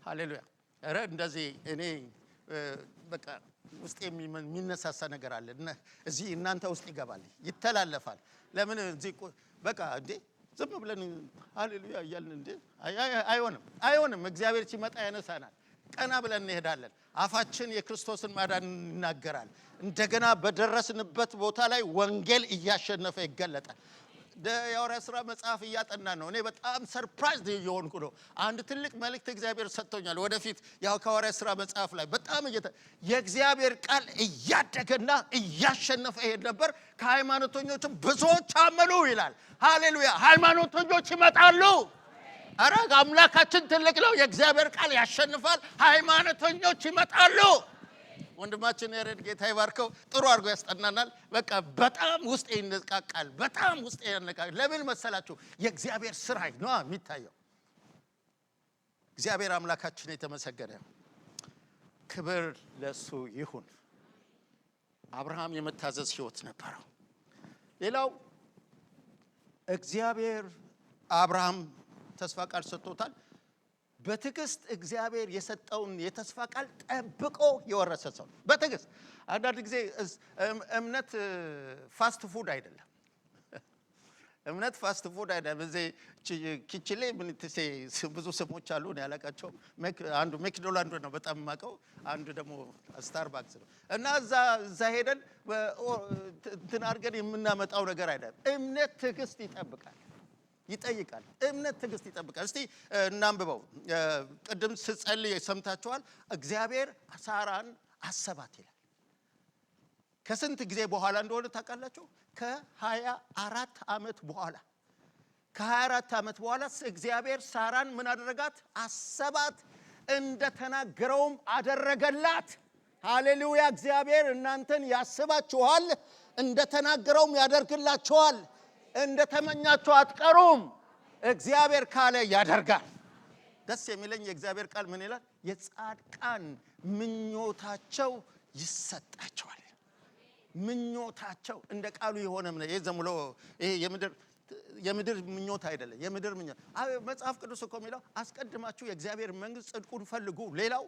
ሃሌሉያ አረ እንደዚህ እኔ በቃ ውስጥ የሚነሳሳ ነገር አለ እዚህ እናንተ ውስጥ ይገባል ይተላለፋል ለምን እዚህ በቃ እንዴ ዝም ብለን ሃሌሉያ እያልን እንዴ አይሆንም እግዚአብሔር ሲመጣ ያነሳናል ቀና ብለን እንሄዳለን አፋችን የክርስቶስን ማዳን ይናገራል እንደገና በደረስንበት ቦታ ላይ ወንጌል እያሸነፈ ይገለጣል የሐዋርያት ሥራ መጽሐፍ እያጠናን ነው እኔ በጣም ሰርፕራይዝ እየሆንኩ ነው አንድ ትልቅ መልእክት እግዚአብሔር ሰጥቶኛል ወደፊት ያው ከሐዋርያት ሥራ መጽሐፍ ላይ በጣም የእግዚአብሔር ቃል እያደገና እያሸነፈ ይሄድ ነበር ከሃይማኖተኞችም ብዙዎች አመኑ ይላል ሃሌሉያ ሃይማኖተኞች ይመጣሉ አረ አምላካችን ትልቅ ነው የእግዚአብሔር ቃል ያሸንፋል ሃይማኖተኞች ይመጣሉ ወንድማችን ያሬድ ጌታ ይባርከው ጥሩ አድርጎ ያስጠናናል በቃ በጣም ውስጤ ይነቃቃል በጣም ውስጤ ያነቃቃል ለምን መሰላችሁ የእግዚአብሔር ስራ ነው የሚታየው እግዚአብሔር አምላካችን የተመሰገነ ክብር ለሱ ይሁን አብርሃም የመታዘዝ ህይወት ነበረው ሌላው እግዚአብሔር አብርሃም ተስፋ ቃል ሰጥቶታል። በትዕግስት እግዚአብሔር የሰጠውን የተስፋ ቃል ጠብቆ የወረሰ ሰው በትዕግስት። አንዳንድ ጊዜ እምነት ፋስት ፉድ አይደለም። እምነት ፋስት ፉድ አይደለም። እዚህ ኪችሌ ምን ትሴ ብዙ ስሞች አሉ እኔ አላውቃቸውም። አንዱ ሜክዶላንድ ነው በጣም የማውቀው፣ አንዱ ደግሞ ስታርባክስ ነው። እና እዛ ሄደን እንትን አድርገን የምናመጣው ነገር አይደለም። እምነት ትዕግስት ይጠይቃል። እምነት ትዕግስት ይጠብቃል። እስቲ እናንብበው። ቅድም ስጸልይ ሰምታችኋል። እግዚአብሔር ሳራን አሰባት ይላል። ከስንት ጊዜ በኋላ እንደሆነ ታውቃላችሁ? ከ24 ዓመት በኋላ። ከ24 ዓመት በኋላ እግዚአብሔር ሳራን ምን አደረጋት? አሰባት፣ እንደተናገረውም አደረገላት። ሃሌሉያ! እግዚአብሔር እናንተን ያስባችኋል፣ እንደተናገረውም ያደርግላችኋል። እንደተመኛችሁ አትቀሩም። እግዚአብሔር ካለ ያደርጋል። ደስ የሚለኝ የእግዚአብሔር ቃል ምን ይላል? የጻድቃን ምኞታቸው ይሰጣቸዋል። ምኞታቸው እንደ ቃሉ የሆነ ምን የዘምሎ ይሄ የምድር ምኞት አይደለም። የምድር ምኞት መጽሐፍ ቅዱስ እኮ የሚለው አስቀድማችሁ የእግዚአብሔር መንግስት ጽድቁን ፈልጉ፣ ሌላው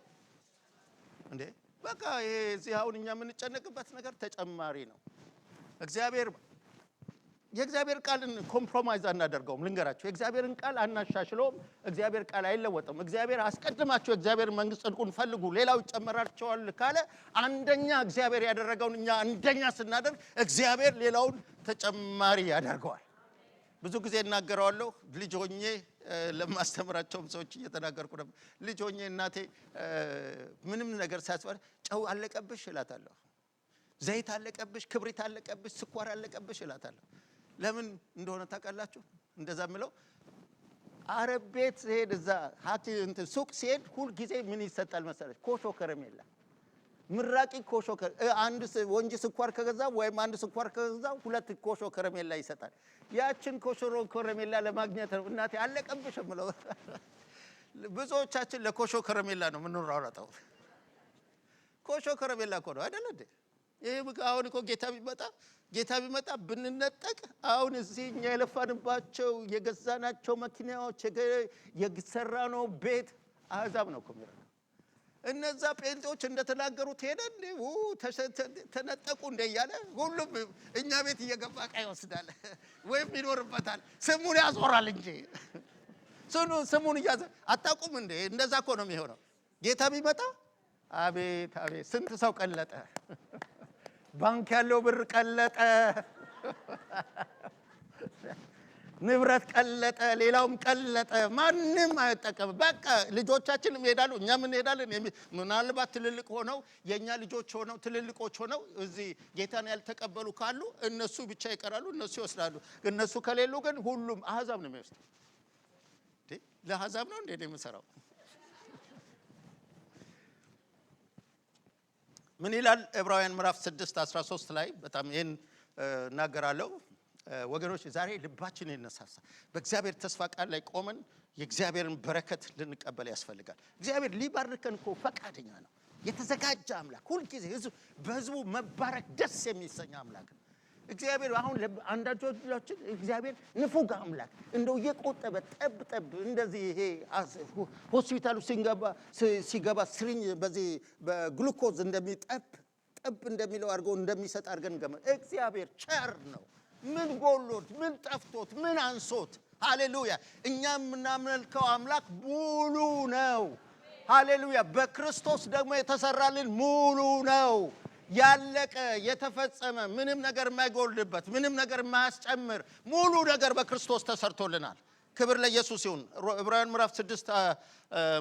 እንዴ በቃ ይሄ እዚህ አሁን እኛ የምንጨነቅበት ነገር ተጨማሪ ነው። የእግዚአብሔር ቃልን ኮምፕሮማይዝ አናደርገውም። ልንገራችሁ፣ የእግዚአብሔርን ቃል አናሻሽለውም። እግዚአብሔር ቃል አይለወጥም። እግዚአብሔር አስቀድማችሁ የእግዚአብሔር መንግስት ጽድቁን ፈልጉ ሌላው ይጨመራቸዋል ካለ አንደኛ እግዚአብሔር ያደረገውን እኛ አንደኛ ስናደርግ እግዚአብሔር ሌላውን ተጨማሪ ያደርገዋል። ብዙ ጊዜ እናገረዋለሁ። ልጅ ሆኜ ለማስተምራቸውም ሰዎች እየተናገርኩ ነበር። ልጅ ሆኜ እናቴ ምንም ነገር ሳያስፈር ጨው አለቀብሽ እላታለሁ፣ ዘይት አለቀብሽ፣ ክብሪት አለቀብሽ፣ ስኳር አለቀብሽ እላታለሁ። ለምን እንደሆነ ታውቃላችሁ? እንደዛ ምለው አረብ ቤት ሲሄድ እዛ ሱቅ ሲሄድ ሁል ጊዜ ምን ይሰጣል መሰለሽ? ኮሾ ከረሜላ፣ ምራቂ ኮሾ አንድ ወንጂ ስኳር ከገዛ ወይም አንድ ስኳር ከገዛ ሁለት ኮሾ ከረሜላ ይሰጣል። ያችን ኮሾ ከረሜላ ለማግኘት ነው እናቴ አለቀብሽ ምለው። ብዙዎቻችን ለኮሾ ከረሜላ ነው የምንሯሯጠው። ኮሾ ከረሜላ እኮ ነው አይደል እንዴ? ይሄ አሁን እኮ ጌታ ቢመጣ ብንነጠቅ አሁን እዚህ እኛ የለፋንባቸው የገዛናቸው መኪናዎች የሰራነው ቤት አሕዛብ ነው እኮ የሚረዳው። እነዛ ጴንጤዎች እንደተናገሩት ሄደ እንዴ ተነጠቁ እንደ እያለ ሁሉም እኛ ቤት እየገባ ዕቃ ይወስዳል ወይም ይኖርበታል። ስሙን ያዞራል እንጂ ስሙን አታውቁም እንዴ? እንደዛ እኮ ነው የሚሆነው። ጌታ ቢመጣ አቤት አቤት ስንት ሰው ቀለጠ። ባንክ ያለው ብር ቀለጠ፣ ንብረት ቀለጠ፣ ሌላውም ቀለጠ። ማንም አይጠቀም። በቃ ልጆቻችንም ይሄዳሉ፣ እኛም እንሄዳለን። ምናልባት ትልልቅ ሆነው የኛ ልጆች ሆነው ትልልቆች ሆነው እዚህ ጌታን ያልተቀበሉ ካሉ እነሱ ብቻ ይቀራሉ፣ እነሱ ይወስዳሉ። እነሱ ከሌሉ ግን ሁሉም አሕዛብ ነው የሚወስድ። ለአሕዛብ ነው እንዴ የምሰራው? ምን ይላል ዕብራውያን ምዕራፍ 6:13 ላይ በጣም ይሄን እናገራለሁ። ወገኖች ዛሬ ልባችን ይነሳሳ። በእግዚአብሔር ተስፋ ቃል ላይ ቆመን የእግዚአብሔርን በረከት ልንቀበል ያስፈልጋል። እግዚአብሔር ሊባርከን እኮ ፈቃደኛ ነው። የተዘጋጀ አምላክ፣ ሁልጊዜ በሕዝቡ መባረክ ደስ የሚሰኝ አምላክ ነው እግዚአብሔር። አሁን አንዳንዶቻችን እግዚአብሔር ንፉግ አምላክ እንደው እየቆጠበ ጠብ እንደዚህ ይሄ ሆስፒታሉ ሲገባ ስሪኝ በዚህ በግሉኮዝ እንደሚጠብ እንደሚለው አድርጎ እንደሚሰጥ አድርገን ገመ እግዚአብሔር ቸር ነው። ምን ጎሎት፣ ምን ጠፍቶት፣ ምን አንሶት? ሃሌሉያ! እኛ የምናመልከው አምላክ ሙሉ ነው። ሃሌሉያ! በክርስቶስ ደግሞ የተሰራልን ሙሉ ነው። ያለቀ የተፈጸመ ምንም ነገር የማይጎልበት ምንም ነገር የማያስጨምር ሙሉ ነገር በክርስቶስ ተሰርቶልናል። ክብር ለኢየሱስ ይሁን። ዕብራውያን ምዕራፍ 6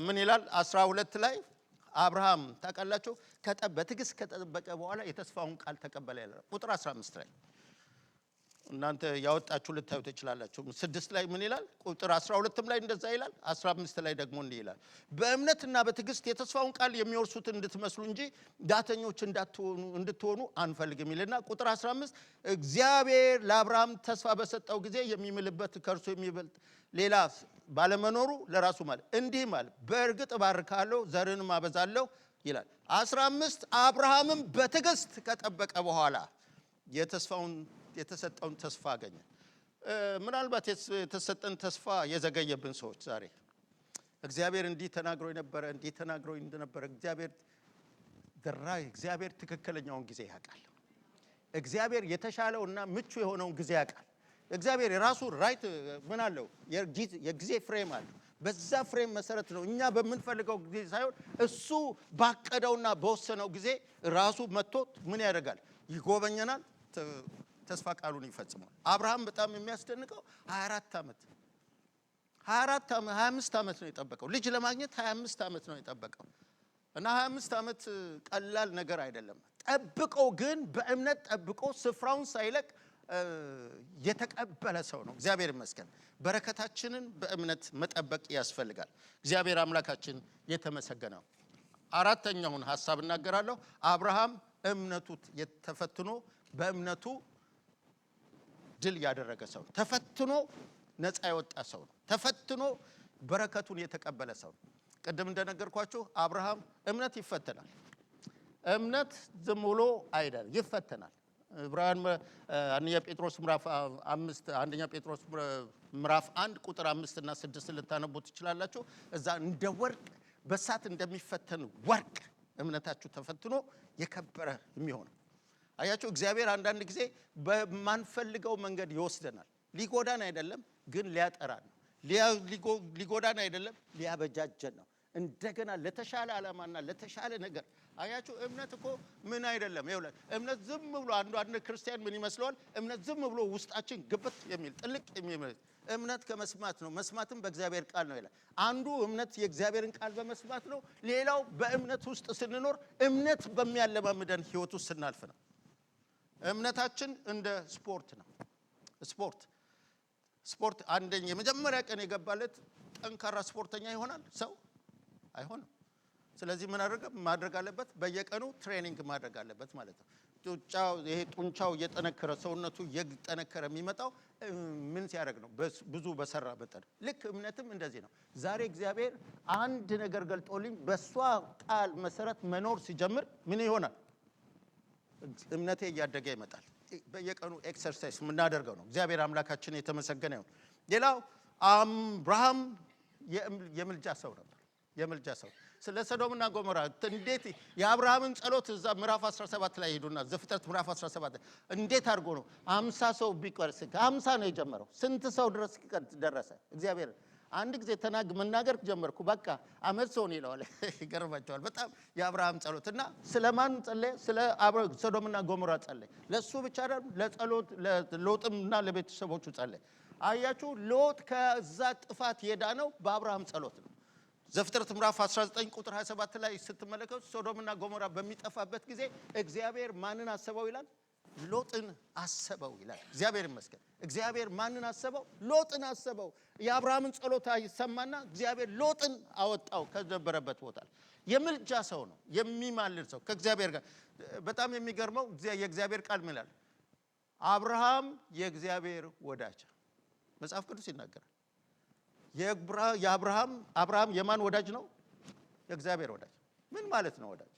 ምን ይላል? 12 ላይ አብርሃም ታውቃላችሁ በትዕግስት ከጠበቀ በኋላ የተስፋውን ቃል ተቀበለ ይላል። ቁጥር 15 ላይ እናንተ ያወጣችሁ ልታዩ ትችላላችሁ። 6 ላይ ምን ይላል? ቁጥር 12ም ላይ እንደዛ ይላል። 15 ላይ ደግሞ እንዲህ ይላል፣ በእምነትና በትዕግስት የተስፋውን ቃል የሚወርሱት እንድትመስሉ እንጂ ዳተኞች እንድትሆኑ አንፈልግም ይልና ቁጥር 15 እግዚአብሔር ለአብርሃም ተስፋ በሰጠው ጊዜ የሚምልበት ከእርሱ የሚበልጥ ሌላ ባለመኖሩ ለራሱ ማለት እንዲህ ማለት በእርግጥ እባርካለሁ ዘርንም አበዛለሁ ይላል። 15 አብርሃምም በትዕግስት ከጠበቀ በኋላ የተሰጠውን ተስፋ አገኘ። ምናልባት የተሰጠን ተስፋ የዘገየብን ሰዎች ዛሬ እግዚአብሔር እንዲህ ተናግሮ እንደነበረ እግዚአብሔር ትክክለኛውን ጊዜ ያውቃል። እግዚአብሔር የተሻለውና ምቹ የሆነውን ጊዜ ያውቃል። እግዚአብሔር የራሱ ራይት ምን አለው? የጊዜ ፍሬም አለው። በዛ ፍሬም መሰረት ነው እኛ በምንፈልገው ጊዜ ሳይሆን እሱ ባቀደውና በወሰነው ጊዜ ራሱ መጥቶ ምን ያደርጋል? ይጎበኘናል። ተስፋ ቃሉን ይፈጽማል። አብርሃም በጣም የሚያስደንቀው 25 ዓመት ነው የጠበቀው። ልጅ ለማግኘት 25 ዓመት ነው የጠበቀው እና 25 ዓመት ቀላል ነገር አይደለም። ጠብቆ ግን በእምነት ጠብቆ ስፍራውን ሳይለቅ የተቀበለ ሰው ነው። እግዚአብሔር ይመስገን። በረከታችንን በእምነት መጠበቅ ያስፈልጋል። እግዚአብሔር አምላካችን የተመሰገነው። አራተኛውን ሐሳብ እናገራለሁ። አብርሃም እምነቱ ተፈትኖ በእምነቱ ድል ያደረገ ሰው ነው። ተፈትኖ ነፃ የወጣ ሰው ነው። ተፈትኖ በረከቱን የተቀበለ ሰው ነው። ቅድም እንደነገርኳችሁ አብርሃም እምነት ይፈተናል። እምነት ዝም ብሎ አይደለም፣ ይፈተናል። አንደኛ ጴጥሮስ ምዕራፍ 1 ቁጥር 5 እና 6 ልታነቡ ትችላላችሁ። እዛ እንደ ወርቅ በእሳት እንደሚፈተን ወርቅ እምነታችሁ ተፈትኖ የከበረ የሚሆነው። አያችሁ፣ እግዚአብሔር አንዳንድ ጊዜ በማንፈልገው መንገድ ይወስደናል። ሊጎዳን አይደለም ግን ሊያጠራን ነው። ሊጎዳን አይደለም ሊያበጃጀን ነው። እንደገና ለተሻለ ዓላማና ለተሻለ ነገር። አያችሁ፣ እምነት እኮ ምን አይደለም። ይኸውልህ እምነት ዝም ብሎ አንድ ክርስቲያን ምን ይመስለዋል? እምነት ዝም ብሎ ውስጣችን ግብት የሚል ጥልቅ የሚል እምነት ከመስማት ነው፣ መስማትም በእግዚአብሔር ቃል ነው ይላል። አንዱ እምነት የእግዚአብሔርን ቃል በመስማት ነው። ሌላው በእምነት ውስጥ ስንኖር እምነት በሚያለማምደን ህይወት ውስጥ ስናልፍ ነው። እምነታችን እንደ ስፖርት ነው። ስፖርት አንደኛ የመጀመሪያ ቀን የገባለት ጠንካራ ስፖርተኛ ይሆናል ሰው አይሆንም። ስለዚህ ምን ማድረግ አለበት? በየቀኑ ትሬኒንግ ማድረግ አለበት ማለት ነው። ጡንቻው እየጠነከረ ሰውነቱ እየጠነከረ የሚመጣው ምን ሲያደርግ ነው? ብዙ በሰራ መጠን። ልክ እምነትም እንደዚህ ነው። ዛሬ እግዚአብሔር አንድ ነገር ገልጦልኝ በሷ ቃል መሰረት መኖር ሲጀምር ምን ይሆናል? እምነቴ እያደገ ይመጣል። በየቀኑ ኤክሰርሳይዝ የምናደርገው ነው። እግዚአብሔር አምላካችን የተመሰገነ ይሁን። ሌላው አብርሃም የምልጃ ሰው ነበር። የምልጃ ሰው ስለ ሰዶምና ጎሞራ እንዴት የአብርሃምን ጸሎት እዛ ምዕራፍ 17 ላይ ሄዱና ዘፍጥረት ምዕራፍ 17 እንዴት አድርጎ ነው 50 ሰው ቢቀርስ 50 ነው የጀመረው። ስንት ሰው ድረስ ደረሰ? እግዚአብሔር አንድ ጊዜ መናገር ጀመርኩ በቃ አመት ሰው ነው ይለዋል። ይገርማቸዋል በጣም የአብርሃም ጸሎት እና ስለማን ጸለየ? ስለ ሰዶምና ጎሞራ ጸለየ። ለሱ ብቻ አይደለም ለጸሎት ለሎጥምና ለቤተሰቦቹ ጸለየ። አያችሁ ሎጥ ከዛ ጥፋት የዳነው በአብርሃም ጸሎት ነው። ዘፍጥረት ምዕራፍ 19 ቁጥር 27 ላይ ስትመለከቱ ሶዶምና ጎሞራ በሚጠፋበት ጊዜ እግዚአብሔር ማንን አሰበው ይላል? ሎጥን አሰበው ይላል። እግዚአብሔር ይመስገን። እግዚአብሔር ማንን አሰበው? ሎጥን አሰበው። የአብርሃምን ጸሎት ይሰማና እግዚአብሔር ሎጥን አወጣው ከነበረበት ቦታ። የምልጃ ሰው ነው፣ የሚማልድ ሰው ከእግዚአብሔር ጋር። በጣም የሚገርመው የእግዚአብሔር ቃል ምን ይላል? አብርሃም የእግዚአብሔር ወዳጅ መጽሐፍ ቅዱስ ይናገራል። አብርሃም የማን ወዳጅ ነው? የእግዚአብሔር ወዳጅ። ምን ማለት ነው ወዳጅ?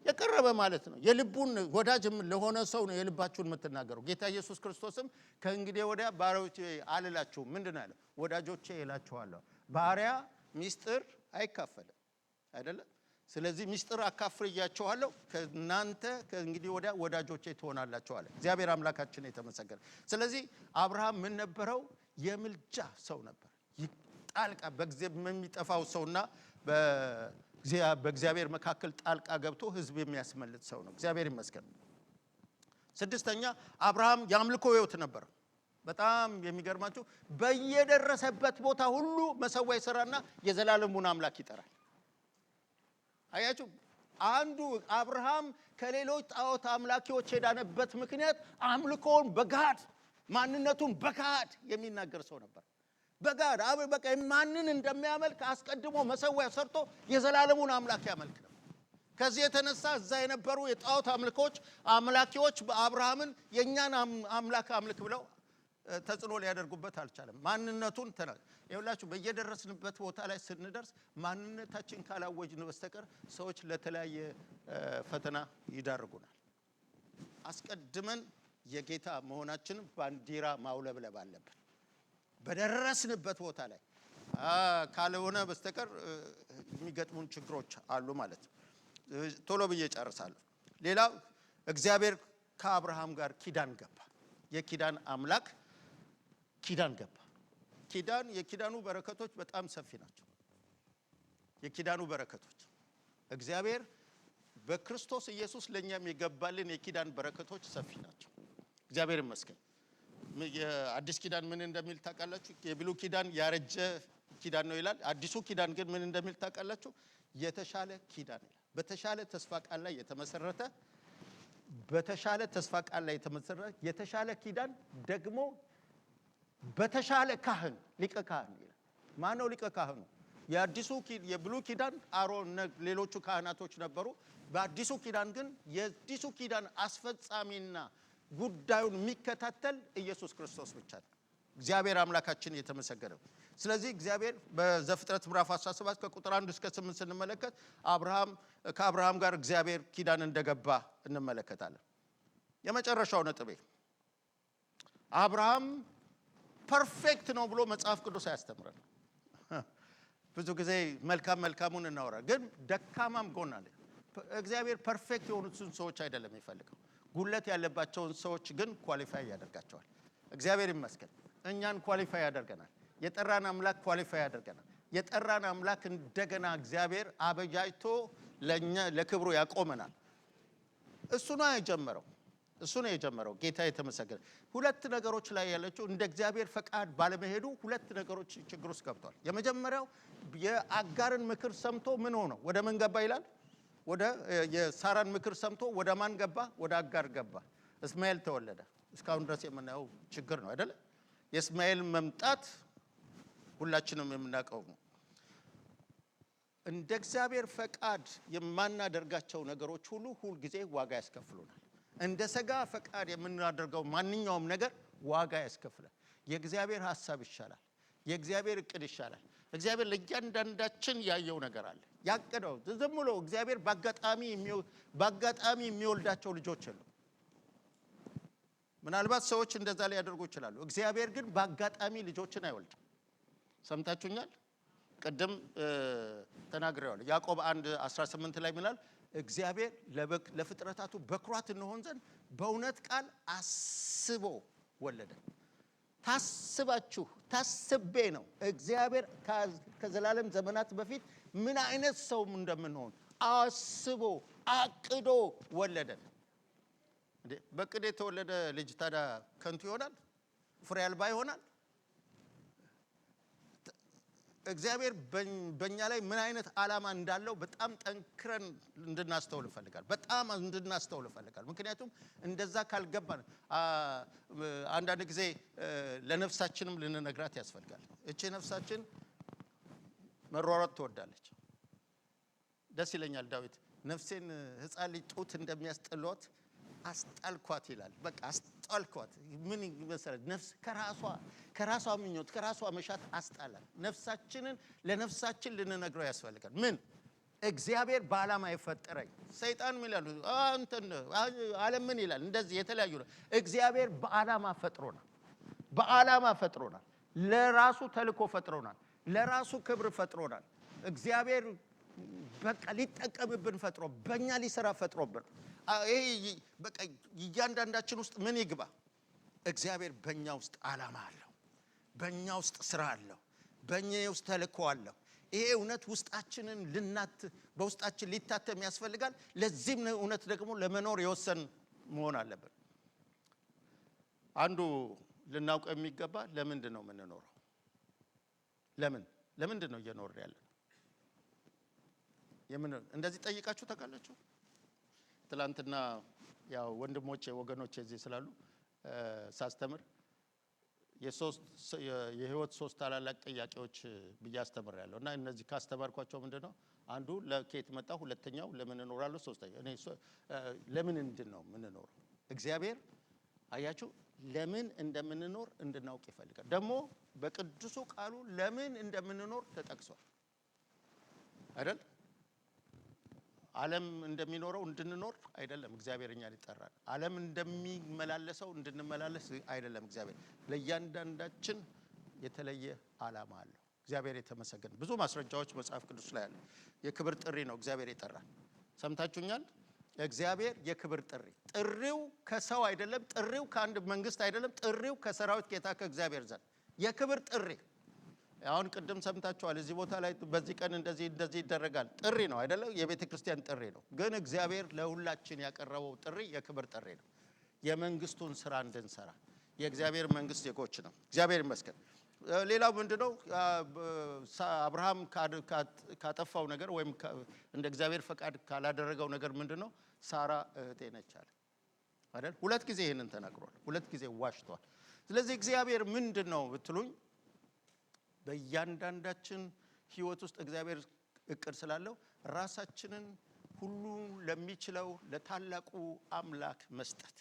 የቀረበ ማለት ነው። የልቡን ወዳጅ ለሆነ ሰው ነው የልባችሁን የምትናገሩ። ጌታ ኢየሱስ ክርስቶስም ከእንግዲህ ወዲያ ባሪያዎቼ አልላችሁም፣ ምንድን ያለው? ወዳጆቼ እላችኋለሁ። ባሪያ ሚስጥር አይካፈልም አይደለም። ስለዚህ ሚስጥር አካፍያችኋለሁ፣ ከእናንተ ከእንግዲህ ወዲያ ወዳጆቼ ትሆናላችሁ አለ። እግዚአብሔር አምላካችን የተመሰገነ። ስለዚህ አብርሃም ምን ነበረው? የምልጃ ሰው ነበር። ጣልቃ በሚጠፋው ሰውና በእግዚአብሔር መካከል ጣልቃ ገብቶ ህዝብ የሚያስመልጥ ሰው ነው። እግዚአብሔር ይመስገን። ስድስተኛ አብርሃም የአምልኮ ህይወት ነበር። በጣም የሚገርማችሁ በየደረሰበት ቦታ ሁሉ መሰዊያ ይሰራና የዘላለሙን አምላክ ይጠራል። አያችሁ፣ አንዱ አብርሃም ከሌሎች ጣዖት አምላኪዎች የዳነበት ምክንያት አምልኮውን በጋድ ማንነቱን በጋድ የሚናገር ሰው ነበር። በጋድ በቃ ማንን እንደሚያመልክ አስቀድሞ መሰዊያ ሰርቶ የዘላለሙን አምላክ ያመልክ ነው። ከዚህ የተነሳ እዛ የነበሩ የጣዖት አምላኪዎች በአብርሃምን የኛን አምላክ አምልክ ብለው ተጽዕኖ ሊያደርጉበት አልቻለም። ማንነቱን ይኸውላችሁ በየደረስንበት ቦታ ላይ ስንደርስ ማንነታችን ካላወጅን በስተቀር ሰዎች ለተለያየ ፈተና ይዳርጉናል። አስቀድመን የጌታ መሆናችን ባንዲራ ማውለብለብ አለብን በደረስንበት ቦታ ላይ ካልሆነ በስተቀር የሚገጥሙን ችግሮች አሉ ማለት ነው። ቶሎ ብዬ ጨርሳለሁ። ሌላው እግዚአብሔር ከአብርሃም ጋር ኪዳን ገባ። የኪዳን አምላክ ኪዳን ገባ። የኪዳኑ በረከቶች በጣም ሰፊ ናቸው። የኪዳኑ በረከቶች እግዚአብሔር በክርስቶስ ኢየሱስ ለኛም የገባልን የኪዳን በረከቶች ሰፊ ናቸው። እግዚአብሔር ይመስገን። የአዲስ ኪዳን ምን እንደሚል ታውቃላችሁ? የብሉይ ኪዳን ያረጀ ኪዳን ነው ይላል። አዲሱ ኪዳን ግን ምን እንደሚል ታውቃላችሁ? የተሻለ ኪዳን ይላል። በተሻለ ተስፋ ቃል ላይ የተመሰረተ የተሻለ ኪዳን ደግሞ በተሻለ ካህን ሊቀ ካህን ይላል። ማን ነው ሊቀ ካህኑ? የብሉይ ኪዳን አሮን ሌሎቹ ካህናቶች ነበሩ። በአዲሱ ኪዳን ግን የአዲሱ ኪዳን አስፈጻሚና ጉዳዩን የሚከታተል ኢየሱስ ክርስቶስ ብቻ ነው። እግዚአብሔር አምላካችን የተመሰገነው። ስለዚህ እግዚአብሔር በዘፍጥረት ምዕራፍ 17 ከቁጥር 1 እስከ 8 ስንመለከት ከአብርሃም ጋር እግዚአብሔር ኪዳን እንደገባ እንመለከታለን። የመጨረሻው ነጥቤ አብርሃም ፐርፌክት ነው ብሎ መጽሐፍ ቅዱስ አያስተምረን። ብዙ ጊዜ መልካሙን እናወራ፣ ግን ደካማም ጎን አለ። እግዚአብሔር ፐርፌክት የሆኑትን ሰዎች አይደለም የሚፈልገው፣ ጉለት ያለባቸውን ሰዎች ግን ኳሊፋይ ያደርጋቸዋል። እግዚአብሔር ይመስገን እኛን ኳሊፋይ ያደርገናል። የጠራን አምላክ ኳሊፋይ ያደርገናል። የጠራን አምላክ እንደገና እግዚአብሔር አበጃጅቶ ለክብሩ ያቆመናል። እሱ ነው የጀመረው። ጌታ የተመሰገነ። ሁለት ነገሮች ላይ ያለችው እንደ እግዚአብሔር ፈቃድ ባለመሄዱ ሁለት ነገሮች ችግር ውስጥ ገብቷል። የመጀመሪያው የአጋርን ምክር ሰምቶ ምን ሆነው ወደ ምን ገባ ይላል? ወደ የሳራን ምክር ሰምቶ ወደ ማን ገባ? ወደ አጋር ገባ። እስማኤል ተወለደ። እስካሁን ድረስ የምናየው ችግር ነው አይደለ? የእስማኤል መምጣት ሁላችንም የምናውቀው ነው። እንደ እግዚአብሔር ፈቃድ የማናደርጋቸው ነገሮች ሁሉ ጊዜ ዋጋ ያስከፍሉናል። እንደ ሥጋ ፈቃድ የምናደርገው ማንኛውም ነገር ዋጋ ያስከፍላል። የእግዚአብሔር ሐሳብ ይሻላል። የእግዚአብሔር እቅድ ይሻላል። እግዚአብሔር ለእያንዳንዳችን ያየው ነገር አለ። ያቀደው ዝም ብሎ እግዚአብሔር በአጋጣሚ የሚወልዳቸው ልጆች አሉ። ምናልባት ሰዎች እንደዛ ሊያደርጉ ይችላሉ። እግዚአብሔር ግን በአጋጣሚ ልጆችን አይወልድም። ሰምታችሁኛል? ቅድም ተናግሬዋለሁ። ያዕቆብ 1:18 ላይ ምናል? እግዚአብሔር ለፍጥረታቱ በኩራት እንሆን ዘንድ በእውነት ቃል አስቦ ወለደ። ታስቤ ነው። እግዚአብሔር ከዘላለም ዘመናት በፊት ምን አይነት ሰው እንደምንሆን አስቦ አቅዶ ወለደን። በቅድ የተወለደ ልጅ ታዲያ ከንቱ ይሆናል? ፍሬ አልባ ይሆናል? እግዚአብሔር በእኛ ላይ ምን አይነት ዓላማ እንዳለው በጣም ጠንክረን እንድናስተውል እፈልጋለሁ። ምክንያቱም እንደዛ ካልገባን አንዳንድ ጊዜ ለነፍሳችንም ልንነግራት ያስፈልጋል። እቺ ነፍሳችን መሯሯጥ ትወዳለች። ደስ ይለኛል ዳዊት ነፍሴን ሕፃን ልጅ ጡት እንደሚያስጥሏት አስጣልኳት ይላል። በቃ አስጣልኳት። ምን መሰረት ነፍስ ከራሷ ምኞት ከራሷ መሻት አስጣላል። ነፍሳችንን ለነፍሳችን ልንነግረው ያስፈልጋል። ምን እግዚአብሔር በዓላማ የፈጠረኝ። ሰይጣን ምን ይላል? ዓለም ምን ይላል? እንደዚህ የተለያዩ ነው። እግዚአብሔር በዓላማ ፈጥሮናል። ለራሱ ተልኮ ፈጥሮናል። ለራሱ ክብር ፈጥሮናል። እግዚአብሔር በቃ ሊጠቀምብን ፈጥሮ በእኛ ሊሰራ ፈጥሮብን በቃ እያንዳንዳችን ውስጥ ምን ይግባ? እግዚአብሔር በእኛ ውስጥ ዓላማ አለው። በእኛ ውስጥ ስራ አለው። በእኛ ውስጥ ተልኮ አለው። ይሄ እውነት በውስጣችን ሊታተም ያስፈልጋል። ለዚህም እውነት ደግሞ ለመኖር የወሰን መሆን አለብን። አንዱ ልናውቀው የሚገባ ለምንድን ነው የምንኖረው? ለምንድን ነው እየኖርን ያለን? እንደዚህ ጠይቃችሁ ታውቃላችሁ? ትላንትና ያው ወገኖቼ እዚህ ስላሉ ሳስተምር የህይወት ሶስት ታላላቅ ጥያቄዎች ብዬ አስተምሬያለሁ። እና እነዚህ ካስተማርኳቸው ምንድነው? አንዱ ለከየት መጣ፣ ሁለተኛው ለምን እኖራለሁ፣ ሶስተኛው ለምን ነው የምንኖረው? እግዚአብሔር አያችሁ ለምን እንደምንኖር እንድናውቅ ይፈልጋል። ደግሞ በቅዱሱ ቃሉ ለምን እንደምንኖር ተጠቅሷል አይደል? ዓለም እንደሚኖረው እንድንኖር አይደለም እግዚአብሔር እኛን ይጠራል። ዓለም እንደሚመላለሰው እንድንመላለስ አይደለም እግዚአብሔር። ለእያንዳንዳችን የተለየ ዓላማ አለው። እግዚአብሔር የተመሰገነ። ብዙ ማስረጃዎች መጽሐፍ ቅዱስ ላይ አለ። የክብር ጥሪ ነው እግዚአብሔር የጠራን። ሰምታችሁኛል? እግዚአብሔር የክብር ጥሪ። ጥሪው ከሰው አይደለም፣ ጥሪው ከአንድ መንግስት አይደለም፣ ጥሪው ከሰራዊት ጌታ ከእግዚአብሔር ዘንድ የክብር ጥሪ። አሁን ቅድም ሰምታችኋል። እዚህ ቦታ ላይ በዚህ ቀን እንደዚህ ይደረጋል። ጥሪ ነው አይደለም? የቤተ ክርስቲያን ጥሪ ነው። ግን እግዚአብሔር ለሁላችን ያቀረበው ጥሪ የክብር ጥሪ ነው። የመንግስቱን ስራ እንድንሰራ የእግዚአብሔር መንግስት ዜጎች ነው። እግዚአብሔር ይመስገን። ሌላው ምንድነው? አብርሃም ካጠፋው ነገር ወይም እንደ እግዚአብሔር ፈቃድ ካላደረገው ነገር ምንድነው? ሳራ እህቴ ነች አለ አይደል? ሁለት ጊዜ ይሄንን ተናግሯል። ሁለት ጊዜ ዋሽቷል። ስለዚህ እግዚአብሔር ምንድነው ብትሉኝ በእያንዳንዳችን ህይወት ውስጥ እግዚአብሔር እቅድ ስላለው ራሳችንን ሁሉ ለሚችለው ለታላቁ አምላክ መስጠት።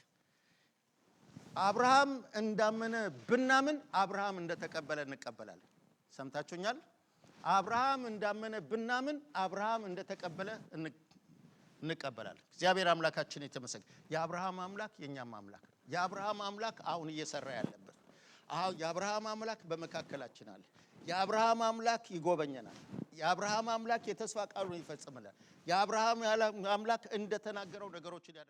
አብርሃም እንዳመነ ብናምን አብርሃም እንደተቀበለ እንቀበላለን። ሰምታችሁኛል? አብርሃም እንዳመነ ብናምን አብርሃም እንደተቀበለ እንቀበላለን። እግዚአብሔር አምላካችን የተመሰገነ። የአብርሃም አምላክ የኛም አምላክ ነው። የአብርሃም አምላክ አሁን እየሰራ ያለበት የአብርሃም አምላክ በመካከላችን አለ። የአብርሃም አምላክ ይጎበኘናል። የአብርሃም አምላክ የተስፋ ቃሉን ይፈጽምናል። የአብርሃም አምላክ እንደተናገረው ነገሮችን ያደርጋል።